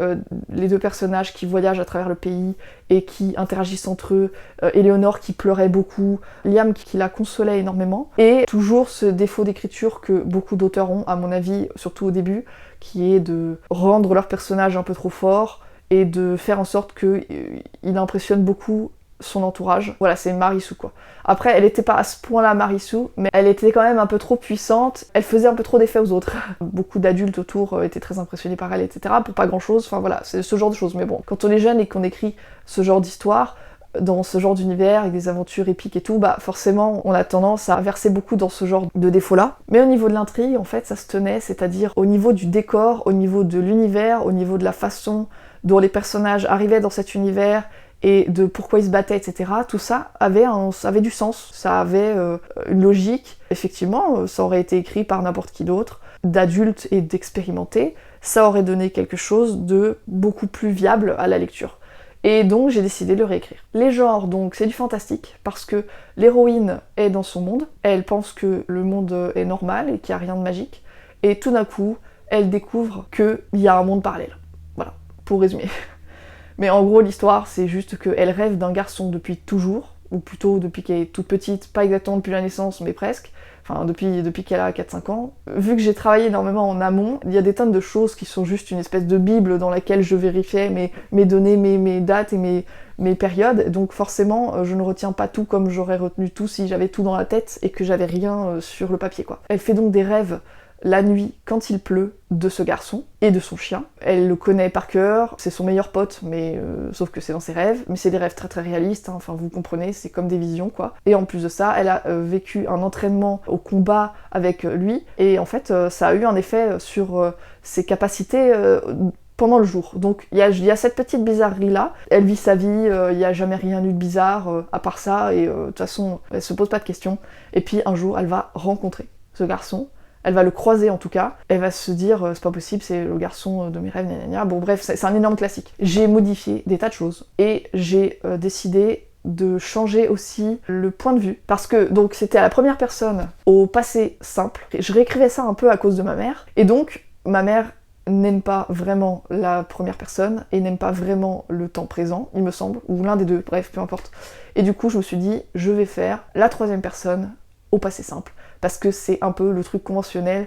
Speaker 1: les deux personnages qui voyagent à travers le pays et qui interagissent entre eux, Éléonore qui pleurait beaucoup, Liam qui la consolait énormément, et toujours ce défaut d'écriture que beaucoup d'auteurs ont, à mon avis, surtout au début, qui est de rendre leur personnage un peu trop fort et de faire en sorte qu'il impressionne beaucoup son entourage. Voilà, c'est Marissou quoi. Après, elle était pas à ce point-là Marissou, mais elle était quand même un peu trop puissante, elle faisait un peu trop d'effet aux autres. Beaucoup d'adultes autour étaient très impressionnés par elle, etc. pour pas grand-chose, enfin voilà, c'est ce genre de choses. Mais bon, quand on est jeune et qu'on écrit ce genre d'histoire, dans ce genre d'univers, avec des aventures épiques et tout, bah forcément, on a tendance à verser beaucoup dans ce genre de défauts-là. Mais au niveau de l'intrigue, en fait, ça se tenait, c'est-à-dire au niveau du décor, au niveau de l'univers, au niveau de la façon dont les personnages arrivaient dans cet univers, et de pourquoi ils se battaient, etc. Tout ça avait du sens, ça avait une logique. Effectivement, ça aurait été écrit par n'importe qui d'autre, d'adulte et d'expérimenté, ça aurait donné quelque chose de beaucoup plus viable à la lecture. Et donc j'ai décidé de le réécrire. Les genres, donc c'est du fantastique, parce que l'héroïne est dans son monde, elle pense que le monde est normal et qu'il n'y a rien de magique, et tout d'un coup, elle découvre qu'il y a un monde parallèle. Voilà, pour résumer. Mais en gros, l'histoire, c'est juste qu'elle rêve d'un garçon depuis toujours, ou plutôt depuis qu'elle est toute petite, pas exactement depuis la naissance, mais presque, enfin depuis qu'elle a 4-5 ans. Vu que j'ai travaillé énormément en amont, il y a des tonnes de choses qui sont juste une espèce de bible dans laquelle je vérifiais mes données, mes dates et mes périodes, donc forcément je ne retiens pas tout comme j'aurais retenu tout si j'avais tout dans la tête et que j'avais rien sur le papier, quoi. Elle fait donc des rêves la nuit, quand il pleut, de ce garçon et de son chien. Elle le connaît par cœur, c'est son meilleur pote, mais sauf que c'est dans ses rêves. Mais c'est des rêves très très réalistes, hein, enfin vous comprenez, c'est comme des visions, quoi. Et en plus de ça, elle a vécu un entraînement au combat avec lui, et en fait, ça a eu un effet sur ses capacités pendant le jour. Donc il y a cette petite bizarrerie là, elle vit sa vie, il n'y a jamais rien eu de bizarre à part ça, et de toute façon, elle se pose pas de questions. Et puis un jour, elle va rencontrer ce garçon. Elle va le croiser en tout cas, elle va se dire c'est pas possible, c'est le garçon de mes rêves, gna gna gna. Bon bref, c'est un énorme classique. J'ai modifié des tas de choses et j'ai décidé de changer aussi le point de vue. Parce que donc c'était à la première personne, au passé simple. Je réécrivais ça un peu à cause de ma mère, et donc ma mère n'aime pas vraiment la première personne et n'aime pas vraiment le temps présent, il me semble, ou l'un des deux, bref, peu importe. Et du coup je me suis dit, je vais faire la troisième personne au passé simple, parce que c'est un peu le truc conventionnel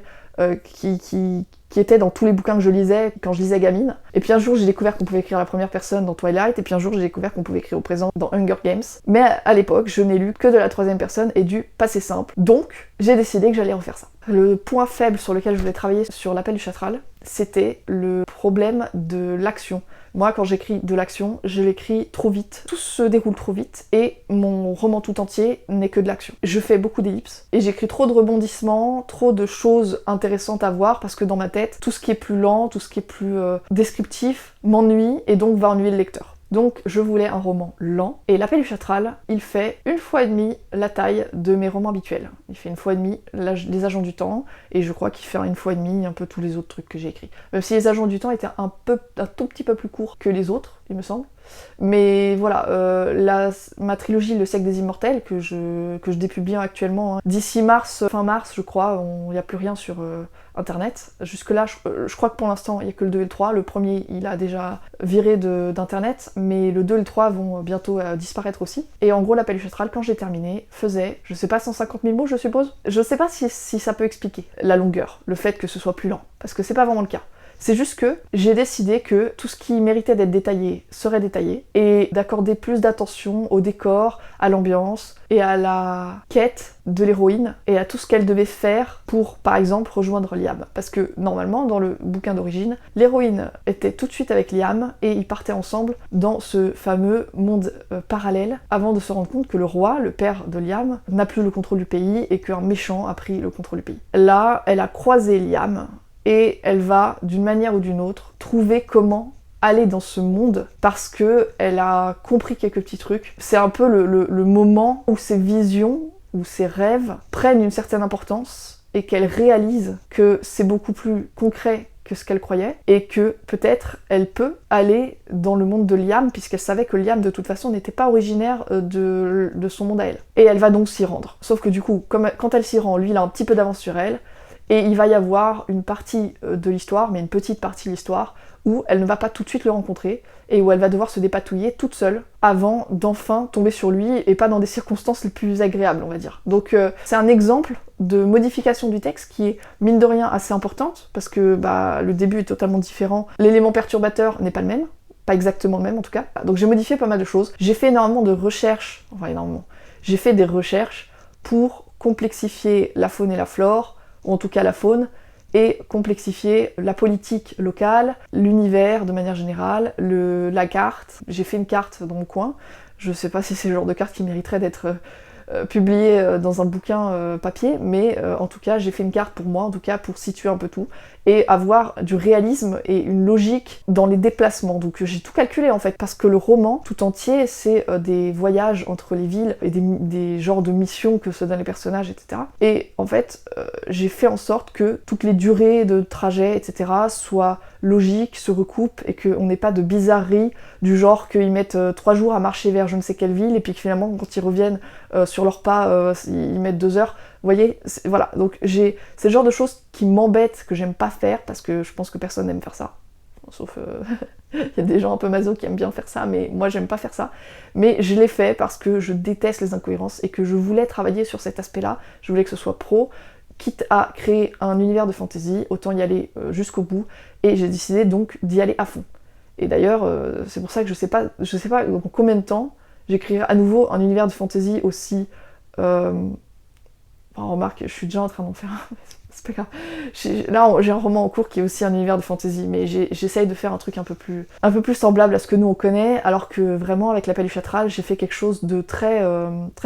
Speaker 1: qui était dans tous les bouquins que je lisais quand je lisais gamine. Et puis un jour j'ai découvert qu'on pouvait écrire la première personne dans Twilight, et puis un jour j'ai découvert qu'on pouvait écrire au présent dans Hunger Games. Mais à l'époque, je n'ai lu que de la troisième personne et du passé simple, donc j'ai décidé que j'allais refaire ça. Le point faible sur lequel je voulais travailler sur l'appel du Chatral, c'était le problème de l'action. Moi, quand j'écris de l'action, je l'écris trop vite. Tout se déroule trop vite et mon roman tout entier n'est que de l'action. Je fais beaucoup d'ellipses et j'écris trop de rebondissements, trop de choses intéressantes à voir, parce que dans ma tête, tout ce qui est plus lent, tout ce qui est plus descriptif m'ennuie et donc va ennuyer le lecteur. Donc je voulais un roman lent, et l'appel du Chatral, il fait 1,5 fois la taille de mes romans habituels. Il fait 1,5 fois les Agents du Temps, et je crois qu'il fait 1,5 fois un peu tous les autres trucs que j'ai écrits. Même si les Agents du Temps étaient un tout petit peu plus courts que les autres, il me semble. Mais voilà, ma trilogie Le siècle des immortels, que je dépublie actuellement, hein. D'ici fin mars, je crois, il n'y a plus rien sur internet. Jusque-là, je crois que pour l'instant, il n'y a que le 2 et le 3. Le premier, il a déjà viré d'internet, mais le 2 et le 3 vont bientôt disparaître aussi. Et en gros, l'appel du Chatral, quand j'ai terminé, faisait, je sais pas, 150 000 mots, je suppose. Je sais pas si ça peut expliquer la longueur, le fait que ce soit plus lent, parce que c'est pas vraiment le cas. C'est juste que j'ai décidé que tout ce qui méritait d'être détaillé serait détaillé, et d'accorder plus d'attention au décor, à l'ambiance et à la quête de l'héroïne et à tout ce qu'elle devait faire pour, par exemple, rejoindre Liam. Parce que normalement, dans le bouquin d'origine, l'héroïne était tout de suite avec Liam et ils partaient ensemble dans ce fameux monde parallèle, avant de se rendre compte que le roi, le père de Liam, n'a plus le contrôle du pays et qu'un méchant a pris le contrôle du pays. Là, elle a croisé Liam, et elle va, d'une manière ou d'une autre, trouver comment aller dans ce monde, parce que elle a compris quelques petits trucs. C'est un peu le moment où ses visions, où ses rêves prennent une certaine importance, et qu'elle réalise que c'est beaucoup plus concret que ce qu'elle croyait, et que peut-être elle peut aller dans le monde de Liam, puisqu'elle savait que Liam de toute façon n'était pas originaire de son monde à elle. Et elle va donc s'y rendre. Sauf que du coup, quand elle s'y rend, lui il a un petit peu d'avance sur elle, et il va y avoir une partie de l'histoire, mais une petite partie de l'histoire, où elle ne va pas tout de suite le rencontrer, et où elle va devoir se dépatouiller toute seule, avant d'enfin tomber sur lui, et pas dans des circonstances les plus agréables, on va dire. Donc c'est un exemple de modification du texte qui est, mine de rien, assez importante, parce que le début est totalement différent, l'élément perturbateur n'est pas le même, pas exactement le même en tout cas. Donc j'ai modifié pas mal de choses, j'ai fait énormément de recherches, j'ai fait des recherches pour complexifier la faune et la flore, ou en tout cas la faune, et complexifier la politique locale, l'univers de manière générale, la carte. J'ai fait une carte dans mon coin, je sais pas si c'est le genre de carte qui mériterait d'être publié dans un bouquin papier, mais en tout cas j'ai fait une carte pour moi, en tout cas pour situer un peu tout, et avoir du réalisme et une logique dans les déplacements. Donc j'ai tout calculé en fait, parce que le roman tout entier c'est des voyages entre les villes et des genres de missions que se donnent les personnages, etc. Et en fait j'ai fait en sorte que toutes les durées de trajet, etc. soient logiques, se recoupent et qu'on n'ait pas de bizarreries du genre qu'ils mettent 3 jours à marcher vers je ne sais quelle ville et puis que finalement quand ils reviennent sur leur pas ils mettent 2 heures. Vous voyez, voilà, donc c'est le genre de choses qui m'embêtent, que j'aime pas faire, parce que je pense que personne n'aime faire ça. Sauf, il y a des gens un peu maso qui aiment bien faire ça, mais moi j'aime pas faire ça. Mais je l'ai fait parce que je déteste les incohérences et que je voulais travailler sur cet aspect-là, je voulais que ce soit pro, quitte à créer un univers de fantasy, autant y aller jusqu'au bout, et j'ai décidé donc d'y aller à fond. Et d'ailleurs, c'est pour ça que je sais pas dans combien de temps j'écrirai à nouveau un univers de fantasy aussi... remarque, je suis déjà en train d'en faire un, c'est pas grave. Là, j'ai un roman en cours qui est aussi un univers de fantasy, mais j'essaye de faire un truc un peu plus semblable à ce que nous on connaît, alors que vraiment avec l'appel du chatral, j'ai fait quelque chose de très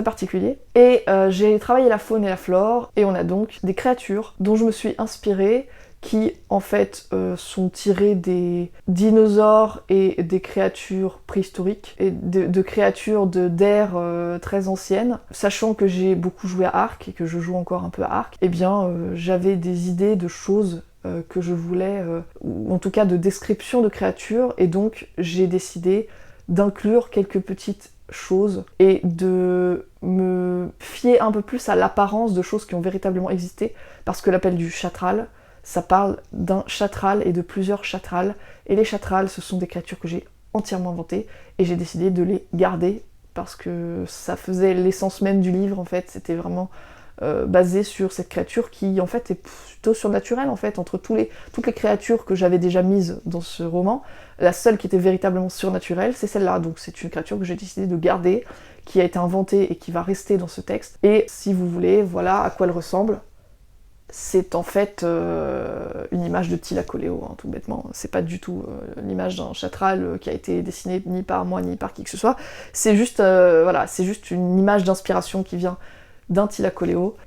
Speaker 1: particulier. Et j'ai travaillé la faune et la flore, et on a donc des créatures dont je me suis inspirée, qui en fait sont tirés des dinosaures et des créatures préhistoriques, et de créatures d'ères très anciennes. Sachant que j'ai beaucoup joué à Ark, et que je joue encore un peu à Ark, eh bien j'avais des idées de choses que je voulais, ou en tout cas de description de créatures, et donc j'ai décidé d'inclure quelques petites choses et de me fier un peu plus à l'apparence de choses qui ont véritablement existé, parce que l'appel du chatral, ça parle d'un chatral et de plusieurs chatrals, et les chatrals ce sont des créatures que j'ai entièrement inventées, et j'ai décidé de les garder parce que ça faisait l'essence même du livre en fait, c'était vraiment basé sur cette créature qui en fait est plutôt surnaturelle en fait, entre toutes les créatures que j'avais déjà mises dans ce roman, la seule qui était véritablement surnaturelle c'est celle-là, donc c'est une créature que j'ai décidé de garder, qui a été inventée et qui va rester dans ce texte, et si vous voulez, voilà à quoi elle ressemble. C'est en fait une image de Thylacoleo, hein, tout bêtement. C'est pas du tout l'image d'un chatral qui a été dessiné ni par moi ni par qui que ce soit. C'est juste, voilà, c'est juste une image d'inspiration qui vient d'un Thylacoleo,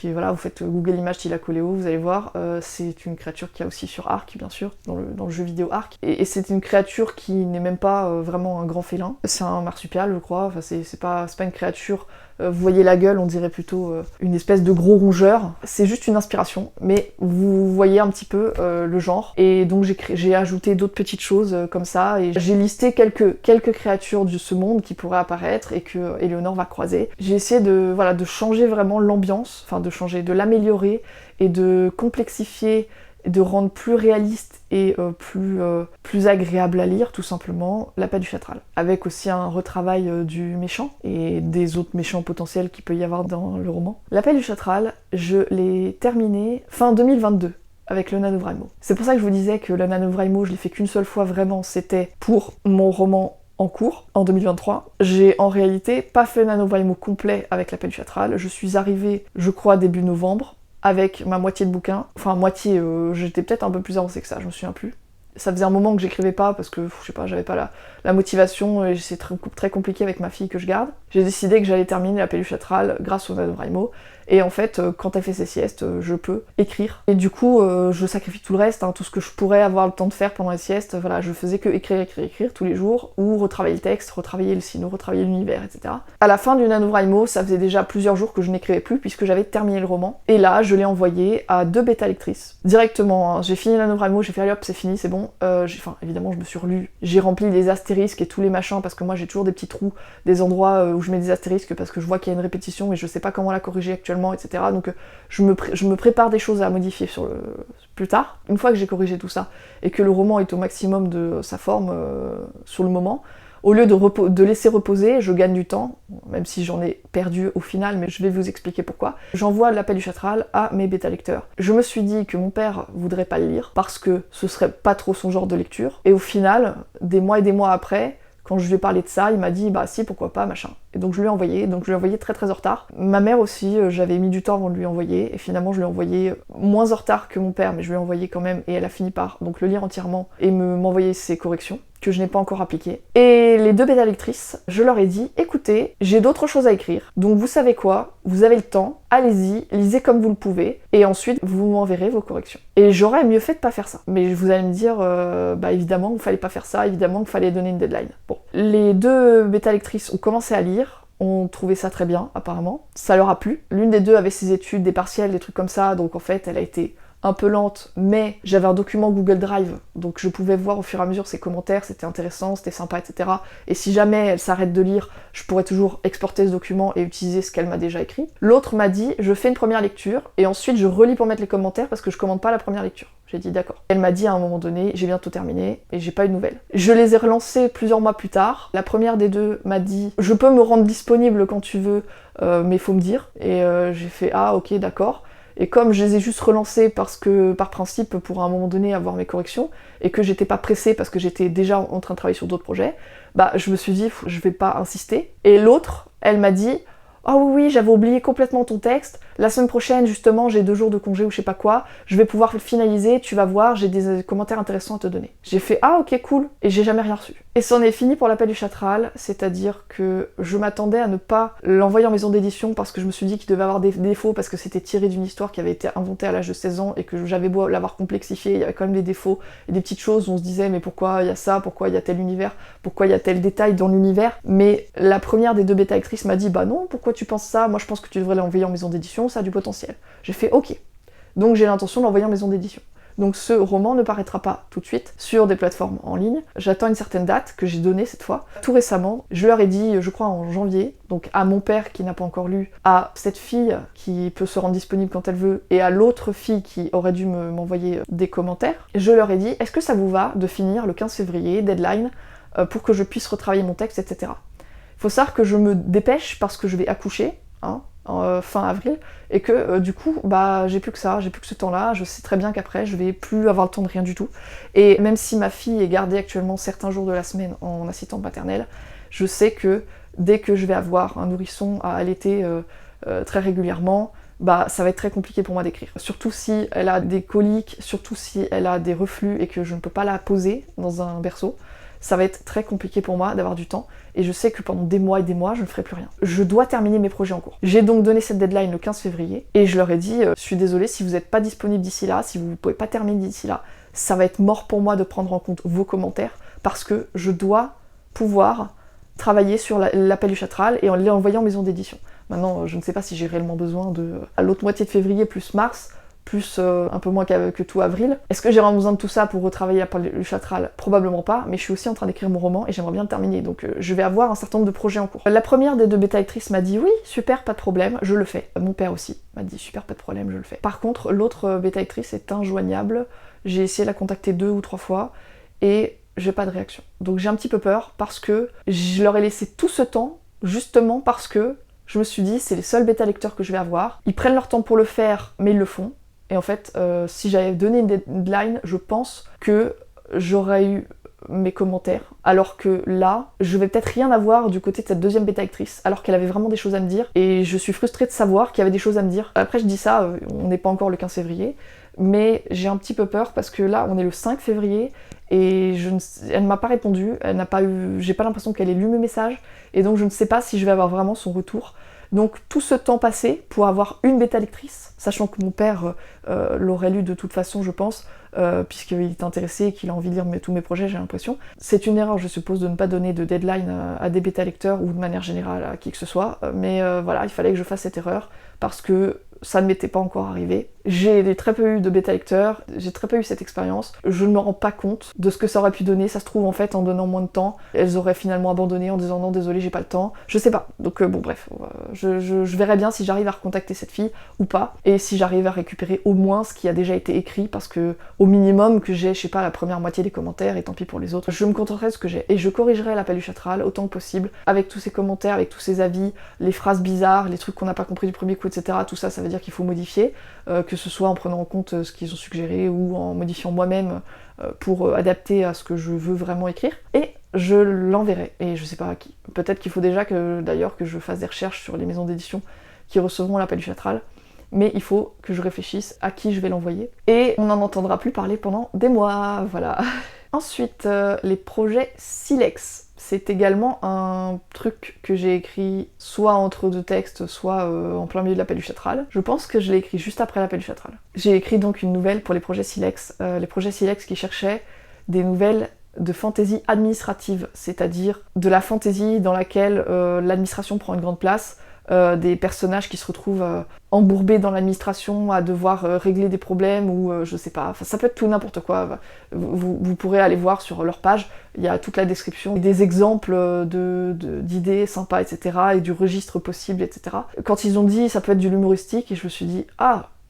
Speaker 1: voilà, vous faites Google image Thylacoleo, vous allez voir, c'est une créature qu'il y a aussi sur Ark, bien sûr, dans le jeu vidéo Ark, et c'est une créature qui n'est même pas vraiment un grand félin, c'est un marsupial, je crois, enfin c'est pas une créature, vous voyez la gueule, on dirait plutôt une espèce de gros rongeur, c'est juste une inspiration, mais vous voyez un petit peu le genre, et donc j'ai ajouté d'autres petites choses comme ça, et j'ai listé quelques créatures de ce monde qui pourraient apparaître, et que Éléonore va croiser. J'ai essayé de changer vraiment l'ambiance, enfin de l'améliorer et de complexifier, et de rendre plus réaliste et plus agréable à lire, tout simplement, l'appel du chatral. Avec aussi un retravail du méchant et des autres méchants potentiels qu'il peut y avoir dans le roman. L'appel du chatral, je l'ai terminé fin 2022. Avec le NaNoWriMo. C'est pour ça que je vous disais que le NaNoWriMo, je l'ai fait qu'une seule fois vraiment, c'était pour mon roman en cours, en 2023. J'ai en réalité pas fait NaNoWriMo complet avec l'appel du chatral, je suis arrivée, je crois, début novembre, avec ma moitié de bouquin. Enfin, moitié, j'étais peut-être un peu plus avancée que ça, je me souviens plus. Ça faisait un moment que j'écrivais pas parce que, je sais pas, j'avais pas la motivation et c'est très compliqué avec ma fille que je garde. J'ai décidé que j'allais terminer l'appel du chatral grâce au NaNoWriMo. Et en fait, quand elle fait ses siestes, je peux écrire. Et du coup, je sacrifie tout le reste, hein, tout ce que je pourrais avoir le temps de faire pendant les siestes. Voilà, je faisais que écrire tous les jours, ou retravailler le texte, retravailler le sino, retravailler l'univers, etc. À la fin du NaNoWriMo, ça faisait déjà plusieurs jours que je n'écrivais plus puisque j'avais terminé le roman. Et là, je l'ai envoyé à 2 bêta lectrices. Directement, hein. J'ai fini NaNoWriMo, j'ai fait allez hop, c'est fini, c'est bon. Enfin, évidemment, je me suis relu. J'ai rempli les astérisques et tous les machins parce que moi j'ai toujours des petits trous, des endroits où je mets des astérisques parce que je vois qu'il y a une répétition et je sais pas comment la corriger actuellement, etc. Donc je me prépare des choses à modifier plus tard. Une fois que j'ai corrigé tout ça et que le roman est au maximum de sa forme sur le moment, au lieu de laisser reposer, je gagne du temps, même si j'en ai perdu au final, mais je vais vous expliquer pourquoi. J'envoie l'appel du chatral à mes bêta lecteurs. Je me suis dit que mon père voudrait pas le lire parce que ce serait pas trop son genre de lecture, et au final, des mois et des mois après, quand je lui ai parlé de ça, il m'a dit bah si, pourquoi pas, machin. Et donc je lui ai envoyé, donc je lui ai envoyé très en retard. Ma mère aussi, j'avais mis du temps avant de lui envoyer, et finalement je lui ai envoyé moins en retard que mon père, mais je lui ai envoyé quand même, et elle a fini par donc le lire entièrement et m'envoyer ses corrections, que je n'ai pas encore appliquées. Et les deux bêta lectrices, je leur ai dit, écoutez, j'ai d'autres choses à écrire, donc vous savez quoi, vous avez le temps, allez-y, lisez comme vous le pouvez, et ensuite vous m'enverrez vos corrections. Et j'aurais mieux fait de pas faire ça. Mais vous allez me dire, bah évidemment qu'il fallait pas faire ça, évidemment qu'il fallait donner une deadline. Bon, les deux bêta lectrices ont commencé à lire, ont trouvé ça très bien apparemment, ça leur a plu. L'une des deux avait ses études, des partiels, des trucs comme ça, donc en fait elle a été un peu lente, mais j'avais un document Google Drive, donc je pouvais voir au fur et à mesure ses commentaires, c'était intéressant, c'était sympa, etc. Et si jamais elle s'arrête de lire, je pourrais toujours exporter ce document et utiliser ce qu'elle m'a déjà écrit. L'autre m'a dit, je fais une première lecture, et ensuite je relis pour mettre les commentaires, parce que je commande pas la première lecture. J'ai dit d'accord. Elle m'a dit à un moment donné, j'ai bientôt terminé, et j'ai pas eu de nouvelles. Je les ai relancées plusieurs mois plus tard. La première des deux m'a dit, je peux me rendre disponible quand tu veux, mais faut me dire. Et j'ai fait, ah ok, d'accord. Et comme je les ai juste relancés parce que, par principe, pour à un moment donné avoir mes corrections, et que j'étais pas pressée parce que j'étais déjà en train de travailler sur d'autres projets, bah je me suis dit, je vais pas insister. Et l'autre, elle m'a dit, ah oui, j'avais oublié complètement ton texte, la semaine prochaine, justement, j'ai 2 jours de congé ou je sais pas quoi, je vais pouvoir le finaliser, tu vas voir, j'ai des commentaires intéressants à te donner. J'ai fait, ah ok, cool, et j'ai jamais rien reçu. Et c'en est fini pour l'appel du Chatral, c'est-à-dire que je m'attendais à ne pas l'envoyer en maison d'édition parce que je me suis dit qu'il devait avoir des défauts, parce que c'était tiré d'une histoire qui avait été inventée à l'âge de 16 ans et que j'avais beau l'avoir complexifié, il y avait quand même des défauts et des petites choses où on se disait mais pourquoi il y a ça, pourquoi il y a tel univers, pourquoi il y a tel détail dans l'univers. Mais la première des deux bêta lectrices m'a dit bah non, pourquoi tu penses ça, moi je pense que tu devrais l'envoyer en maison d'édition, ça a du potentiel. J'ai fait ok, donc j'ai l'intention de l'envoyer en maison d'édition. Donc ce roman ne paraîtra pas tout de suite sur des plateformes en ligne. J'attends une certaine date que j'ai donnée cette fois. Tout récemment, je leur ai dit, je crois en janvier, donc à mon père qui n'a pas encore lu, à cette fille qui peut se rendre disponible quand elle veut, et à l'autre fille qui aurait dû m'envoyer des commentaires, je leur ai dit, est-ce que ça vous va de finir le 15 février, deadline, pour que je puisse retravailler mon texte, etc. Il faut savoir que je me dépêche parce que je vais accoucher, hein, fin avril, et que du coup bah j'ai plus que ça, j'ai plus que ce temps-là, je sais très bien qu'après je vais plus avoir le temps de rien du tout. Et même si ma fille est gardée actuellement certains jours de la semaine en assistante maternelle, je sais que dès que je vais avoir un nourrisson à allaiter très régulièrement, bah ça va être très compliqué pour moi d'écrire. Surtout si elle a des coliques, surtout si elle a des reflux et que je ne peux pas la poser dans un berceau. Ça va être très compliqué pour moi d'avoir du temps, et je sais que pendant des mois et des mois, je ne ferai plus rien. Je dois terminer mes projets en cours. J'ai donc donné cette deadline le 15 février, et je leur ai dit, je suis désolée, si vous n'êtes pas disponible d'ici là, si vous ne pouvez pas terminer d'ici là, ça va être mort pour moi de prendre en compte vos commentaires, parce que je dois pouvoir travailler sur l'appel du Chatral et en l'envoyer en maison d'édition. Maintenant, je ne sais pas si j'ai réellement besoin à l'autre moitié de février plus mars, plus un peu moins que tout avril. Est-ce que j'ai vraiment besoin de tout ça pour retravailler le Chatral? Probablement pas, mais je suis aussi en train d'écrire mon roman et j'aimerais bien le terminer, donc je vais avoir un certain nombre de projets en cours. La première des deux bêta lectrices m'a dit oui, super, pas de problème, je le fais. Mon père aussi m'a dit super, pas de problème, je le fais. Par contre, l'autre bêta lectrice est injoignable, j'ai essayé de la contacter 2 ou 3 fois, et j'ai pas de réaction. Donc j'ai un petit peu peur, parce que je leur ai laissé tout ce temps, justement parce que je me suis dit, c'est les seuls bêta lecteurs que je vais avoir, ils prennent leur temps pour le faire, mais ils le font. Et en fait, si j'avais donné une deadline, je pense que j'aurais eu mes commentaires, alors que là, je vais peut-être rien avoir du côté de cette deuxième bêta lectrice, alors qu'elle avait vraiment des choses à me dire, et je suis frustrée de savoir qu'il y avait des choses à me dire. Après je dis ça, on n'est pas encore le 15 février, mais j'ai un petit peu peur parce que là, on est le 5 février, et elle ne m'a pas répondu, j'ai pas l'impression qu'elle ait lu mes messages, et donc je ne sais pas si je vais avoir vraiment son retour. Donc tout ce temps passé pour avoir une bêta lectrice, sachant que mon père l'aurait lu de toute façon, je pense, puisqu'il est intéressé et qu'il a envie de lire tous mes projets, j'ai l'impression. C'est une erreur, je suppose, de ne pas donner de deadline à des bêta lecteurs ou de manière générale à qui que ce soit, mais voilà, il fallait que je fasse cette erreur parce que ça ne m'était pas encore arrivé. J'ai très peu eu de bêta lecteurs, j'ai très peu eu cette expérience, je ne me rends pas compte de ce que ça aurait pu donner, ça se trouve en fait en donnant moins de temps, elles auraient finalement abandonné en disant non désolé j'ai pas le temps, je sais pas. Donc bon bref, je verrai bien si j'arrive à recontacter cette fille ou pas, et si j'arrive à récupérer au moins ce qui a déjà été écrit, parce que au minimum que j'ai, je sais pas, la première moitié des commentaires, et tant pis pour les autres, je me contenterai de ce que j'ai, et je corrigerai l'appel du Chatral autant que possible, avec tous ces commentaires, avec tous ces avis, les phrases bizarres, les trucs qu'on n'a pas compris du premier coup, etc. Tout ça, ça veut dire qu'il faut modifier, que ce soit en prenant en compte ce qu'ils ont suggéré ou en modifiant moi-même pour adapter à ce que je veux vraiment écrire. Et je l'enverrai. Et je sais pas à qui. Peut-être qu'il faut déjà d'ailleurs que je fasse des recherches sur les maisons d'édition qui recevront la paluche astrale. Mais il faut que je réfléchisse à qui je vais l'envoyer. Et on n'en entendra plus parler pendant des mois, voilà. Ensuite, les projets Silex. C'est également un truc que j'ai écrit soit entre deux textes, soit en plein milieu de la paluche astrale. Je pense que je l'ai écrit juste après la paluche astrale. J'ai écrit donc une nouvelle pour les projets Silex. Les projets Silex qui cherchaient des nouvelles de fantaisie administrative, c'est-à-dire de la fantaisie dans laquelle l'administration prend une grande place, des personnages qui se retrouvent embourbés dans l'administration à devoir régler des problèmes ou je sais pas, enfin, ça peut être tout n'importe quoi. Vous pourrez aller voir sur leur page, il y a toute la description, des exemples d'idées sympas, etc. et du registre possible, etc. Quand ils ont dit ça peut être de l'humoristique, et je me suis dit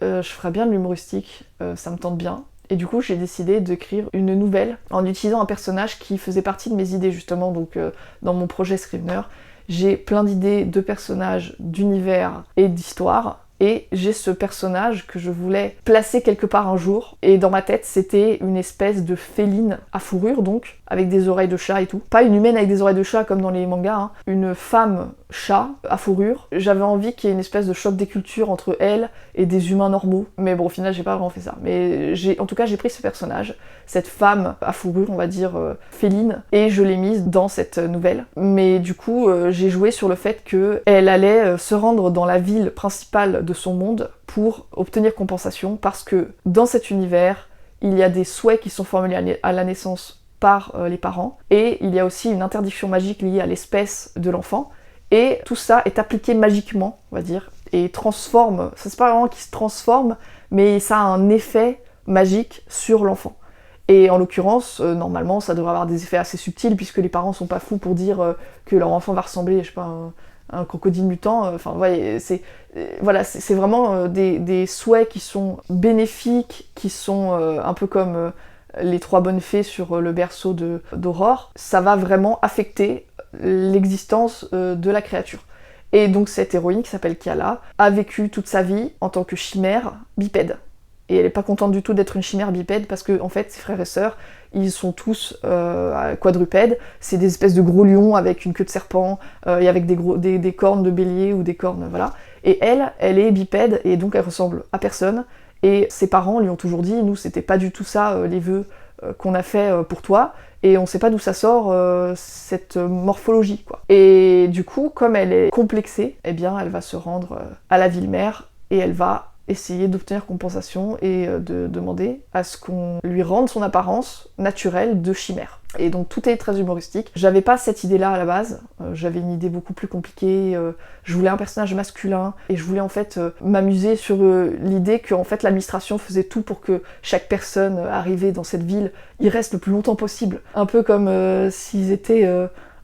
Speaker 1: je ferais bien de l'humoristique, ça me tente bien. Et du coup, j'ai décidé d'écrire une nouvelle en utilisant un personnage qui faisait partie de mes idées justement, donc dans mon projet Scrivener. J'ai plein d'idées de personnages, d'univers et d'histoires, et j'ai ce personnage que je voulais placer quelque part un jour, et dans ma tête c'était une espèce de féline à fourrure donc, avec des oreilles de chat et tout. Pas une humaine avec des oreilles de chat comme dans les mangas, hein. Une femme chat à fourrure. J'avais envie qu'il y ait une espèce de choc des cultures entre elle et des humains normaux, mais bon au final j'ai pas vraiment fait ça. Mais en tout cas j'ai pris ce personnage, cette femme à fourrure on va dire féline, et je l'ai mise dans cette nouvelle. Mais du coup j'ai joué sur le fait qu'elle allait se rendre dans la ville principale de son monde pour obtenir compensation, parce que dans cet univers il y a des souhaits qui sont formulés à la naissance par les parents, et il y a aussi une interdiction magique liée à l'espèce de l'enfant, et tout ça est appliqué magiquement, on va dire, et transforme, ça c'est pas vraiment qu'il se transforme, mais ça a un effet magique sur l'enfant. Et en l'occurrence, normalement, ça devrait avoir des effets assez subtils, puisque les parents sont pas fous pour dire que leur enfant va ressembler, je sais pas, un crocodile mutant, enfin, ouais, c'est vraiment des souhaits qui sont bénéfiques, qui sont un peu comme les trois bonnes fées sur le berceau d'Aurore. Ça va vraiment affecter l'existence de la créature. Et donc cette héroïne qui s'appelle Kiala a vécu toute sa vie en tant que chimère bipède. Et elle est pas contente du tout d'être une chimère bipède parce que en fait ses frères et sœurs ils sont tous quadrupèdes, c'est des espèces de gros lions avec une queue de serpent et avec des cornes de bélier ou des cornes, voilà. Et elle est bipède et donc elle ressemble à personne. Et ses parents lui ont toujours dit, nous c'était pas du tout ça les vœux qu'on a fait pour toi, et on sait pas d'où ça sort cette morphologie quoi. Et du coup, comme elle est complexée, eh bien elle va se rendre à la ville mère et elle va essayer d'obtenir compensation et de demander à ce qu'on lui rende son apparence naturelle de chimère. Et donc tout est très humoristique. J'avais pas cette idée-là à la base, j'avais une idée beaucoup plus compliquée, je voulais un personnage masculin, et je voulais en fait m'amuser sur l'idée que en fait l'administration faisait tout pour que chaque personne arrivée dans cette ville y reste le plus longtemps possible. Un peu comme s'ils étaient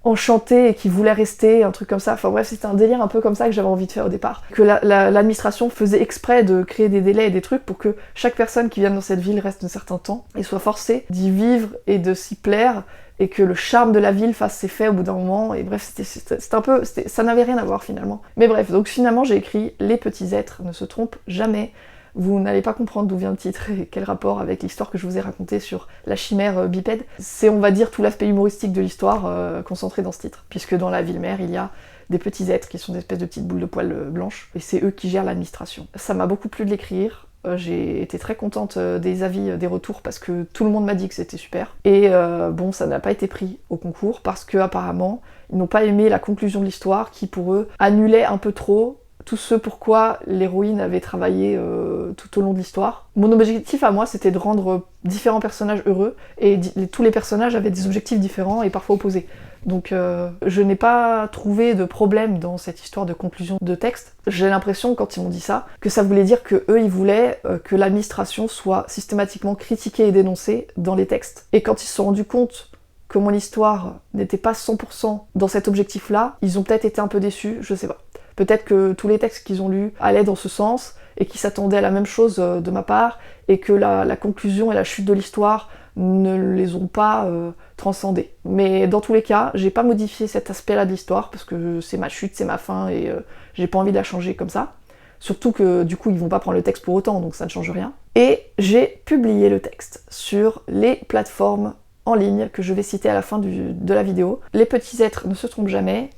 Speaker 1: enchantés et qui voulaient rester, un truc comme ça. Enfin bref, c'était un délire un peu comme ça que j'avais envie de faire au départ. Que l'administration faisait exprès de créer des délais et des trucs pour que chaque personne qui vient dans cette ville reste un certain temps et soit forcée d'y vivre et de s'y plaire, et que le charme de la ville fasse ses faits au bout d'un moment. Et bref, ça n'avait rien à voir finalement. Mais bref, donc finalement j'ai écrit « Les petits êtres ne se trompent jamais ». Vous n'allez pas comprendre d'où vient le titre et quel rapport avec l'histoire que je vous ai racontée sur la chimère bipède. C'est, on va dire, tout l'aspect humoristique de l'histoire concentré dans ce titre, puisque dans la ville mère, il y a des petits êtres qui sont des espèces de petites boules de poils blanches, et c'est eux qui gèrent l'administration. Ça m'a beaucoup plu de l'écrire, j'ai été très contente des avis, des retours, parce que tout le monde m'a dit que c'était super. Et bon, ça n'a pas été pris au concours, parce que apparemment, ils n'ont pas aimé la conclusion de l'histoire, qui pour eux annulait un peu trop tout ce pourquoi l'héroïne avait travaillé tout au long de l'histoire. Mon objectif à moi, c'était de rendre différents personnages heureux, et tous les personnages avaient des objectifs différents et parfois opposés. Donc je n'ai pas trouvé de problème dans cette histoire de conclusion de texte. J'ai l'impression, quand ils m'ont dit ça, que ça voulait dire que eux, ils voulaient que l'administration soit systématiquement critiquée et dénoncée dans les textes. Et quand ils se sont rendus compte que mon histoire n'était pas 100% dans cet objectif-là, ils ont peut-être été un peu déçus, je sais pas. Peut-être que tous les textes qu'ils ont lus allaient dans ce sens, et qu'ils s'attendaient à la même chose de ma part, et que la conclusion et la chute de l'histoire ne les ont pas transcendés. Mais dans tous les cas, j'ai pas modifié cet aspect-là de l'histoire, parce que c'est ma chute, c'est ma fin, et j'ai pas envie de la changer comme ça. Surtout que du coup, ils vont pas prendre le texte pour autant, donc ça ne change rien. Et j'ai publié le texte sur les plateformes en ligne que je vais citer à la fin de la vidéo. Les petits êtres ne se trompent jamais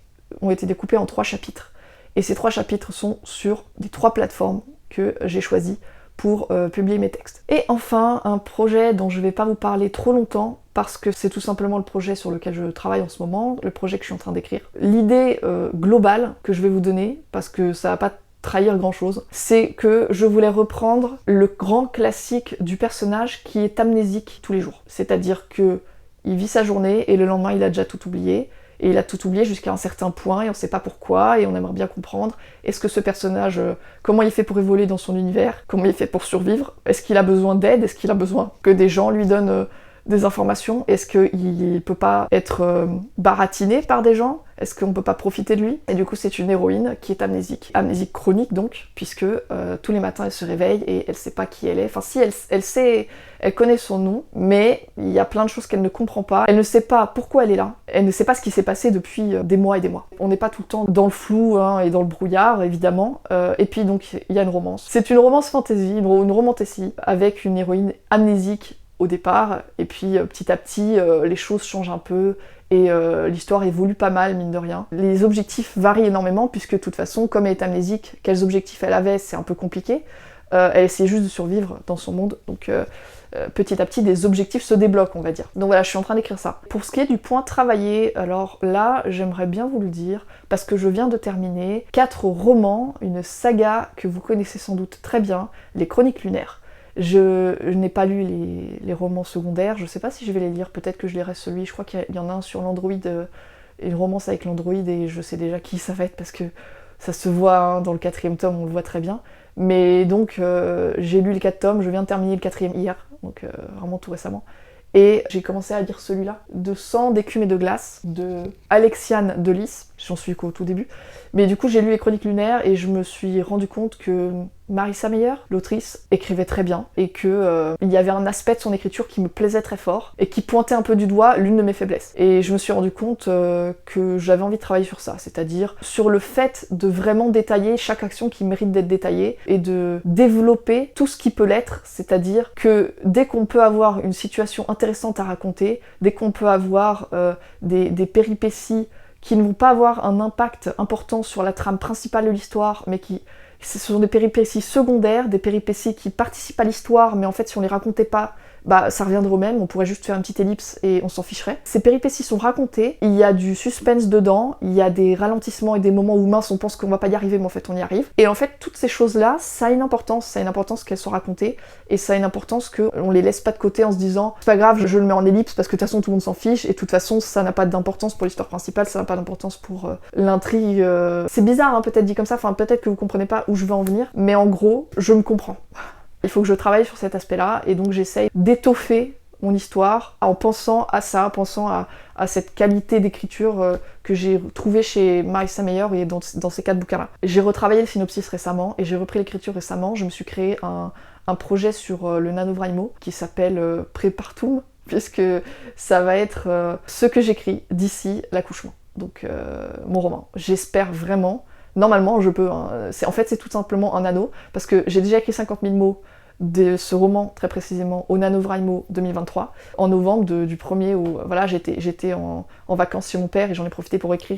Speaker 1: ont été découpés en 3 chapitres. Et ces 3 chapitres sont sur les 3 plateformes que j'ai choisies pour publier mes textes. Et enfin, un projet dont je ne vais pas vous parler trop longtemps, parce que c'est tout simplement le projet sur lequel je travaille en ce moment, le projet que je suis en train d'écrire. L'idée globale que je vais vous donner, parce que ça va pas trahir grand chose, c'est que je voulais reprendre le grand classique du personnage qui est amnésique tous les jours. C'est-à-dire que il vit sa journée et le lendemain il a déjà tout oublié, et il a tout oublié jusqu'à un certain point et on sait pas pourquoi et on aimerait bien comprendre est-ce que ce personnage, comment il fait pour évoluer dans son univers, comment il fait pour survivre, est-ce qu'il a besoin d'aide, est-ce qu'il a besoin que des gens lui donnent des informations, est-ce qu'il peut pas être baratiné par des gens, est-ce qu'on peut pas profiter de lui. Et du coup c'est une héroïne qui est amnésique chronique donc, puisque tous les matins elle se réveille et elle sait pas qui elle est, enfin si elle sait, elle connaît son nom, mais il y a plein de choses qu'elle ne comprend pas, elle ne sait pas pourquoi elle est là, elle ne sait pas ce qui s'est passé depuis des mois et des mois. On n'est pas tout le temps dans le flou et dans le brouillard évidemment, et puis donc il y a une romance. C'est une romance fantasy, une romantasy, avec une héroïne amnésique au départ, et puis petit à petit les choses changent un peu et l'histoire évolue pas mal mine de rien. Les objectifs varient énormément puisque de toute façon comme elle est amnésique, quels objectifs elle avait c'est un peu compliqué, elle essayait juste de survivre dans son monde, donc petit à petit des objectifs se débloquent on va dire. Donc voilà, je suis en train d'écrire ça. Pour ce qui est du point travaillé, alors là j'aimerais bien vous le dire parce que je viens de terminer 4 romans, une saga que vous connaissez sans doute très bien, les Chroniques lunaires. Je n'ai pas lu les romans secondaires, je sais pas si je vais les lire, peut-être que je lirai celui, je crois qu'il y en a un sur l'Android, une romance avec l'Android, et je sais déjà qui ça va être parce que ça se voit hein, dans le 4e tome, on le voit très bien. Mais donc j'ai lu les 4 tomes, je viens de terminer le 4e hier, donc vraiment tout récemment. Et j'ai commencé à lire celui-là, de Sang, d'écume et de glace, de Alexiane Delis, j'en suis qu'au tout début. Mais du coup j'ai lu les Chroniques lunaires et je me suis rendu compte que Marissa Meyer, l'autrice, écrivait très bien et que il y avait un aspect de son écriture qui me plaisait très fort et qui pointait un peu du doigt l'une de mes faiblesses. Et je me suis rendu compte que j'avais envie de travailler sur ça, c'est-à-dire sur le fait de vraiment détailler chaque action qui mérite d'être détaillée et de développer tout ce qui peut l'être, c'est-à-dire que dès qu'on peut avoir une situation intéressante à raconter, dès qu'on peut avoir des péripéties qui ne vont pas avoir un impact important sur la trame principale de l'histoire, mais ce sont des péripéties secondaires, des péripéties qui participent à l'histoire, mais en fait si on les racontait pas, bah ça reviendrait au même, on pourrait juste faire une petite ellipse et on s'en ficherait. Ces péripéties sont racontées, il y a du suspense dedans, il y a des ralentissements et des moments où mince on pense qu'on va pas y arriver mais en fait on y arrive. Et en fait toutes ces choses-là, ça a une importance qu'elles soient racontées, et ça a une importance qu'on les laisse pas de côté en se disant c'est pas grave, je le mets en ellipse parce que de toute façon tout le monde s'en fiche, et de toute façon ça n'a pas d'importance pour l'histoire principale, ça n'a pas d'importance pour l'intrigue. C'est bizarre hein, peut-être dit comme ça, enfin peut-être que vous comprenez pas où je veux en venir, mais en gros, je me comprends. Il faut que je travaille sur cet aspect-là, et donc j'essaye d'étoffer mon histoire en pensant à ça, en pensant à cette qualité d'écriture que j'ai trouvée chez Marissa Meyer et dans ces 4 bouquins-là. J'ai retravaillé le synopsis récemment, et j'ai repris l'écriture récemment. Je me suis créé un projet sur le NaNoWriMo qui s'appelle Prépartum, puisque ça va être ce que j'écris d'ici l'accouchement. Donc mon roman. J'espère vraiment. Normalement, je peux. Hein. En fait, c'est tout simplement un anneau, parce que j'ai déjà écrit 50 000 mots de ce roman, très précisément, au NaNoWriMo 2023, en novembre du premier où voilà, j'étais en vacances chez mon père et j'en ai profité pour écrire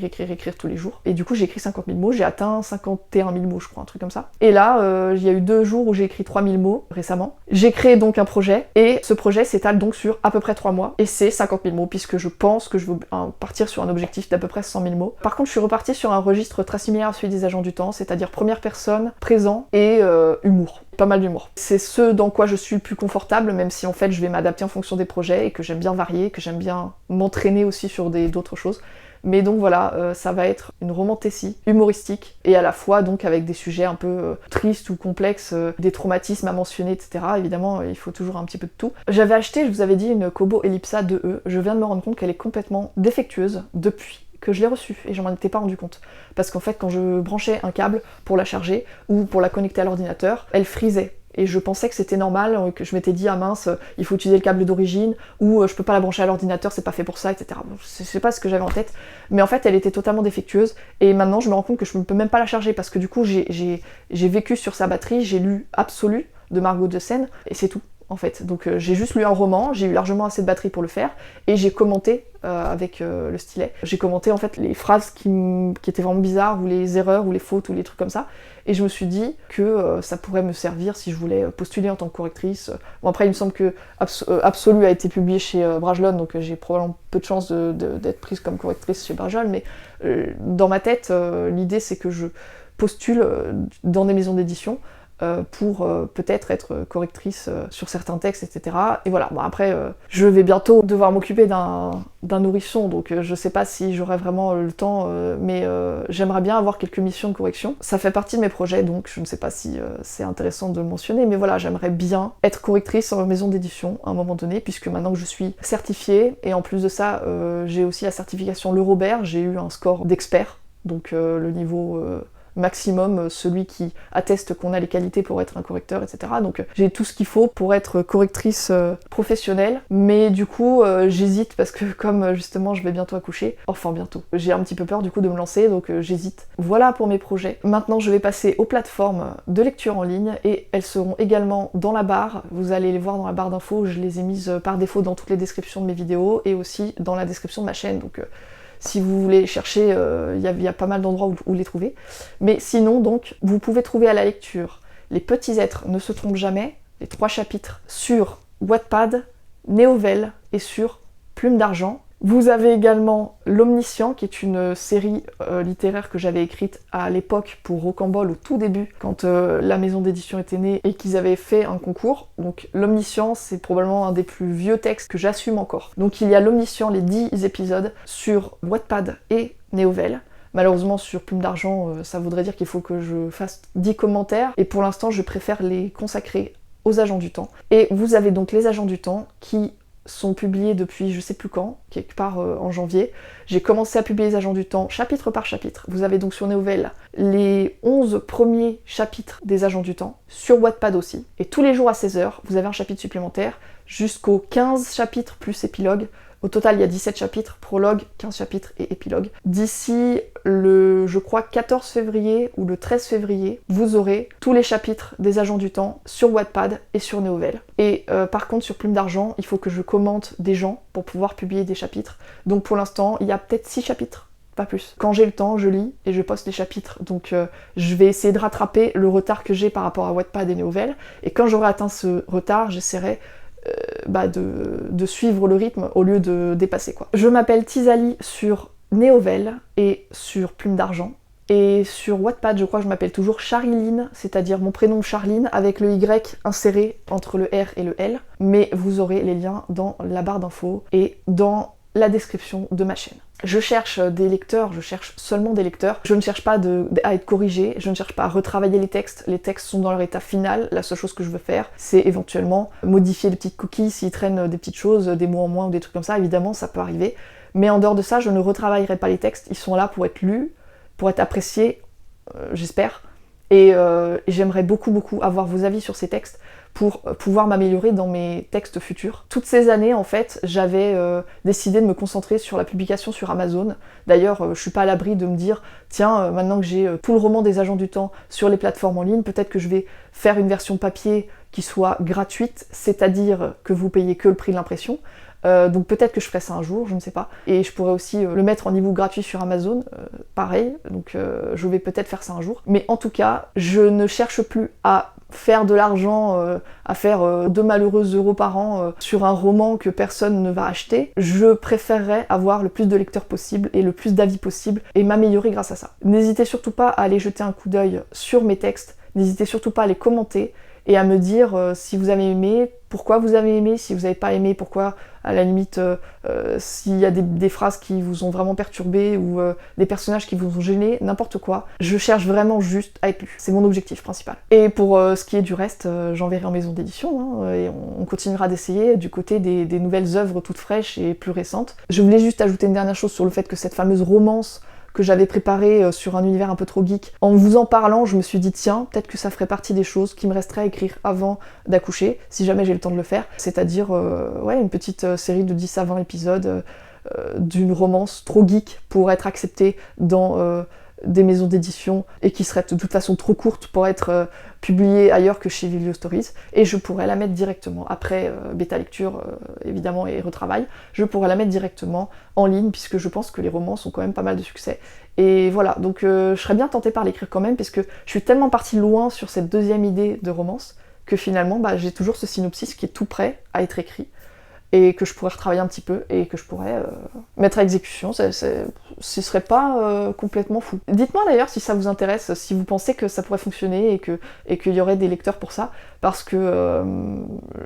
Speaker 1: tous les jours. Et du coup, j'ai écrit 50 000 mots, j'ai atteint 51 000 mots, je crois, un truc comme ça. Et là, il y a eu 2 jours où j'ai écrit 3 000 mots récemment. J'ai créé donc un projet, et ce projet s'étale donc sur à peu près 3 mois, et c'est 50 000 mots, puisque je pense que je veux partir sur un objectif d'à peu près 100 000 mots. Par contre, je suis repartie sur un registre très similaire à celui des Agents du Temps, c'est-à-dire première personne, présent et humour. Pas mal d'humour. C'est ce dans quoi je suis le plus confortable, même si en fait je vais m'adapter en fonction des projets et que j'aime bien varier, que j'aime bien m'entraîner aussi sur d'autres choses. Mais donc voilà, ça va être une romantasy humoristique, et à la fois donc avec des sujets un peu tristes ou complexes, des traumatismes à mentionner, etc. Évidemment, il faut toujours un petit peu de tout. J'avais acheté, je vous avais dit, une Kobo Ellipsa 2E. Je viens de me rendre compte qu'elle est complètement défectueuse depuis que je l'ai reçue, et je m'en étais pas rendu compte. Parce qu'en fait, quand je branchais un câble pour la charger ou pour la connecter à l'ordinateur, elle frisait. Et je pensais que c'était normal, que je m'étais dit, ah mince, il faut utiliser le câble d'origine, ou je peux pas la brancher à l'ordinateur, c'est pas fait pour ça, etc. Je sais pas ce que j'avais en tête, mais en fait elle était totalement défectueuse, et maintenant je me rends compte que je ne peux même pas la charger, parce que du coup j'ai vécu sur sa batterie, j'ai lu Absolu de Margot de Seine, et c'est tout. en fait. Donc j'ai juste lu un roman, j'ai eu largement assez de batterie pour le faire, et j'ai commenté avec le stylet. J'ai commenté en fait les phrases qui étaient vraiment bizarres, ou les erreurs, ou les fautes, ou les trucs comme ça. Et je me suis dit que ça pourrait me servir si je voulais postuler en tant que correctrice. Bon, après, il me semble que Absolu a été publié chez Brajlon, donc j'ai probablement peu de chances d'être prise comme correctrice chez Brajlon, mais dans ma tête, l'idée c'est que je postule dans des maisons d'édition pour peut-être être correctrice sur certains textes, etc. Et voilà, bon après, je vais bientôt devoir m'occuper d'un nourrisson, donc je sais pas si j'aurai vraiment le temps, mais j'aimerais bien avoir quelques missions de correction. Ça fait partie de mes projets, donc je ne sais pas si c'est intéressant de le mentionner, mais voilà, j'aimerais bien être correctrice en maison d'édition à un moment donné, puisque maintenant que je suis certifiée, et en plus de ça, j'ai aussi la certification Le Robert, j'ai eu un score d'expert, donc le niveau maximum, celui qui atteste qu'on a les qualités pour être un correcteur, etc. Donc j'ai tout ce qu'il faut pour être correctrice professionnelle, mais du coup j'hésite parce que comme justement je vais bientôt accoucher, enfin bientôt, j'ai un petit peu peur du coup de me lancer, donc j'hésite. Voilà pour mes projets. Maintenant je vais passer aux plateformes de lecture en ligne, et elles seront également dans la barre, vous allez les voir dans la barre d'infos, je les ai mises par défaut dans toutes les descriptions de mes vidéos, et aussi dans la description de ma chaîne, donc si vous voulez chercher, il y a pas mal d'endroits où les trouver. Mais sinon, donc, vous pouvez trouver à la lecture Les Petits Êtres ne se trompent jamais, les 3 chapitres sur Wattpad, Néovel et sur Plume d'Argent. Vous avez également L'Omniscient, qui est une série littéraire que j'avais écrite à l'époque pour Rocambole, au tout début, quand la maison d'édition était née et qu'ils avaient fait un concours. Donc L'Omniscient, c'est probablement un des plus vieux textes que j'assume encore. Donc il y a L'Omniscient, les 10 épisodes, sur Wattpad et Néovel. Malheureusement, sur Plume d'Argent, ça voudrait dire qu'il faut que je fasse 10 commentaires, et pour l'instant, je préfère les consacrer aux Agents du Temps. Et vous avez donc les Agents du Temps qui sont publiés depuis je sais plus quand, quelque part en janvier. J'ai commencé à publier les Agents du Temps chapitre par chapitre. Vous avez donc sur Néovel les 11 premiers chapitres des Agents du Temps, sur Wattpad aussi. Et tous les jours à 16h, vous avez un chapitre supplémentaire, jusqu'aux 15 chapitres plus épilogue. Au total, il y a 17 chapitres, prologue, 15 chapitres et épilogue. D'ici le, je crois, 14 février ou le 13 février, vous aurez tous les chapitres des Agents du Temps sur Wattpad et sur Néovel. Et par contre, sur Plume d'Argent, il faut que je commente des gens pour pouvoir publier des chapitres. Donc pour l'instant, il y a peut-être 6 chapitres, pas plus. Quand j'ai le temps, je lis et je poste les chapitres. Donc je vais essayer de rattraper le retard que j'ai par rapport à Wattpad et Néovel. Et quand j'aurai atteint ce retard, j'essaierai de suivre le rythme au lieu de dépasser, quoi. Je m'appelle Tizali sur Néovel et sur Plume d'Argent. Et sur Wattpad, je crois que je m'appelle toujours Chariline, c'est-à-dire mon prénom Charline avec le Y inséré entre le R et le L. Mais vous aurez les liens dans la barre d'infos et dans la description de ma chaîne. Je cherche des lecteurs, je cherche seulement des lecteurs. Je ne cherche pas à être corrigée, je ne cherche pas à retravailler les textes sont dans leur état final. La seule chose que je veux faire, c'est éventuellement modifier les petites cookies s'ils traînent des petites choses, des mots en moins ou des trucs comme ça, évidemment ça peut arriver. Mais en dehors de ça, je ne retravaillerai pas les textes, ils sont là pour être lus, pour être appréciés, j'espère. Et j'aimerais beaucoup avoir vos avis sur ces textes pour pouvoir m'améliorer dans mes textes futurs. Toutes ces années, en fait, j'avais décidé de me concentrer sur la publication sur Amazon. D'ailleurs, je suis pas à l'abri de me dire, tiens, maintenant que j'ai tout le roman des Agents du Temps sur les plateformes en ligne, peut-être que je vais faire une version papier qui soit gratuite, c'est-à-dire que vous payez que le prix de l'impression. Donc peut-être que je ferai ça un jour, je ne sais pas. Et je pourrais aussi le mettre en e-book gratuit sur Amazon, pareil, donc je vais peut-être faire ça un jour. Mais en tout cas, je ne cherche plus à faire de l'argent, à faire 2 malheureux euros par an sur un roman que personne ne va acheter. Je préférerais avoir le plus de lecteurs possible et le plus d'avis possible et m'améliorer grâce à ça. N'hésitez surtout pas à aller jeter un coup d'œil sur mes textes, n'hésitez surtout pas à les commenter et à me dire si vous avez aimé, pourquoi vous avez aimé, si vous n'avez pas aimé, pourquoi, à la limite, s'il y a des phrases qui vous ont vraiment perturbé ou des personnages qui vous ont gêné, n'importe quoi. Je cherche vraiment juste à être lu. C'est mon objectif principal. Et pour ce qui est du reste, j'enverrai en maison d'édition, hein, et on continuera d'essayer du côté des nouvelles œuvres toutes fraîches et plus récentes. Je voulais juste ajouter une dernière chose sur le fait que cette fameuse romance que j'avais préparé sur un univers un peu trop geek. En vous en parlant, je me suis dit tiens, peut-être que ça ferait partie des choses qui me resteraient à écrire avant d'accoucher, si jamais j'ai le temps de le faire. C'est-à-dire ouais, une petite série de 10 à 20 épisodes d'une romance trop geek pour être acceptée dans des maisons d'édition et qui serait de toute façon trop courte pour être publiée ailleurs que chez Viglio Stories, et je pourrais la mettre directement, après bêta lecture évidemment et retravail, je pourrais la mettre directement en ligne puisque je pense que les romances ont quand même pas mal de succès. Et voilà, donc je serais bien tentée par l'écrire quand même parce que je suis tellement partie loin sur cette deuxième idée de romance que finalement j'ai toujours ce synopsis qui est tout prêt à être écrit et que je pourrais retravailler un petit peu et que je pourrais mettre à exécution. Ce serait pas complètement fou. Dites-moi d'ailleurs si ça vous intéresse, si vous pensez que ça pourrait fonctionner et qu'il y aurait des lecteurs pour ça, parce que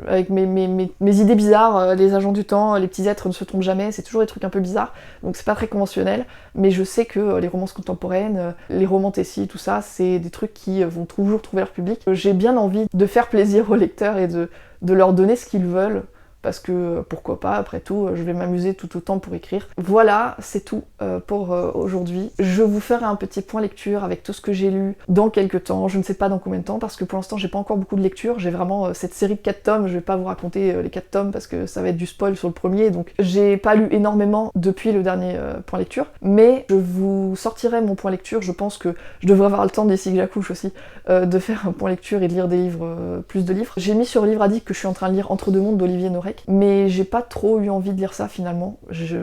Speaker 1: avec mes idées bizarres, les agents du temps, les petits êtres ne se trompent jamais, c'est toujours des trucs un peu bizarres, donc c'est pas très conventionnel, mais je sais que les romances contemporaines, les romans Tessie, tout ça, c'est des trucs qui vont toujours trouver leur public. J'ai bien envie de faire plaisir aux lecteurs et de leur donner ce qu'ils veulent, parce que pourquoi pas, après tout, je vais m'amuser tout autant pour écrire. Voilà, c'est tout pour aujourd'hui. Je vous ferai un petit point lecture avec tout ce que j'ai lu dans quelques temps, je ne sais pas dans combien de temps, parce que pour l'instant j'ai pas encore beaucoup de lecture, j'ai vraiment cette série de 4 tomes, je vais pas vous raconter les 4 tomes parce que ça va être du spoil sur le premier, donc j'ai pas lu énormément depuis le dernier point lecture, mais je vous sortirai mon point lecture, je pense que je devrais avoir le temps d'ici que j'accouche aussi, de faire un point lecture et de lire des livres, plus de livres. J'ai mis sur Livre Addict que je suis en train de lire Entre deux mondes d'Olivier Norek, mais j'ai pas trop eu envie de lire ça finalement, je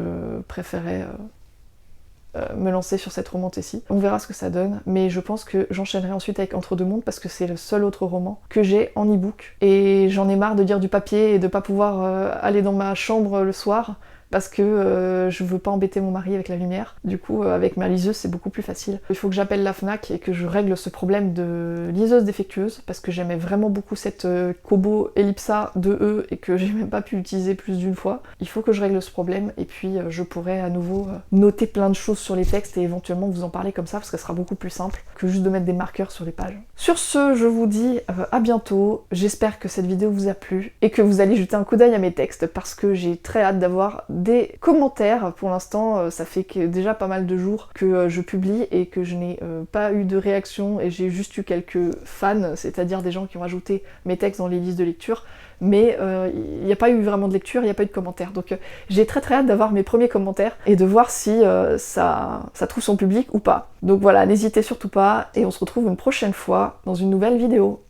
Speaker 1: préférais me lancer sur cette roman Tessie. On verra ce que ça donne, mais je pense que j'enchaînerai ensuite avec Entre deux mondes parce que c'est le seul autre roman que j'ai en e-book, et j'en ai marre de lire du papier et de pas pouvoir aller dans ma chambre le soir, parce que je veux pas embêter mon mari avec la lumière. Du coup, avec ma liseuse, c'est beaucoup plus facile. Il faut que j'appelle la Fnac et que je règle ce problème de liseuse défectueuse, parce que j'aimais vraiment beaucoup cette Kobo Ellipsa 2E et que j'ai même pas pu l'utiliser plus d'une fois. Il faut que je règle ce problème, et puis je pourrai à nouveau noter plein de choses sur les textes et éventuellement vous en parler comme ça, parce que ce sera beaucoup plus simple que juste de mettre des marqueurs sur les pages. Sur ce, je vous dis à bientôt. J'espère que cette vidéo vous a plu et que vous allez jeter un coup d'œil à mes textes, parce que j'ai très hâte d'avoir des commentaires. Pour l'instant, ça fait déjà pas mal de jours que je publie et que je n'ai pas eu de réaction, et j'ai juste eu quelques fans, c'est-à-dire des gens qui ont ajouté mes textes dans les listes de lecture, mais il n'y a pas eu vraiment de lecture, il n'y a pas eu de commentaires. Donc j'ai très hâte d'avoir mes premiers commentaires et de voir si ça trouve son public ou pas. Donc voilà, n'hésitez surtout pas, et on se retrouve une prochaine fois dans une nouvelle vidéo.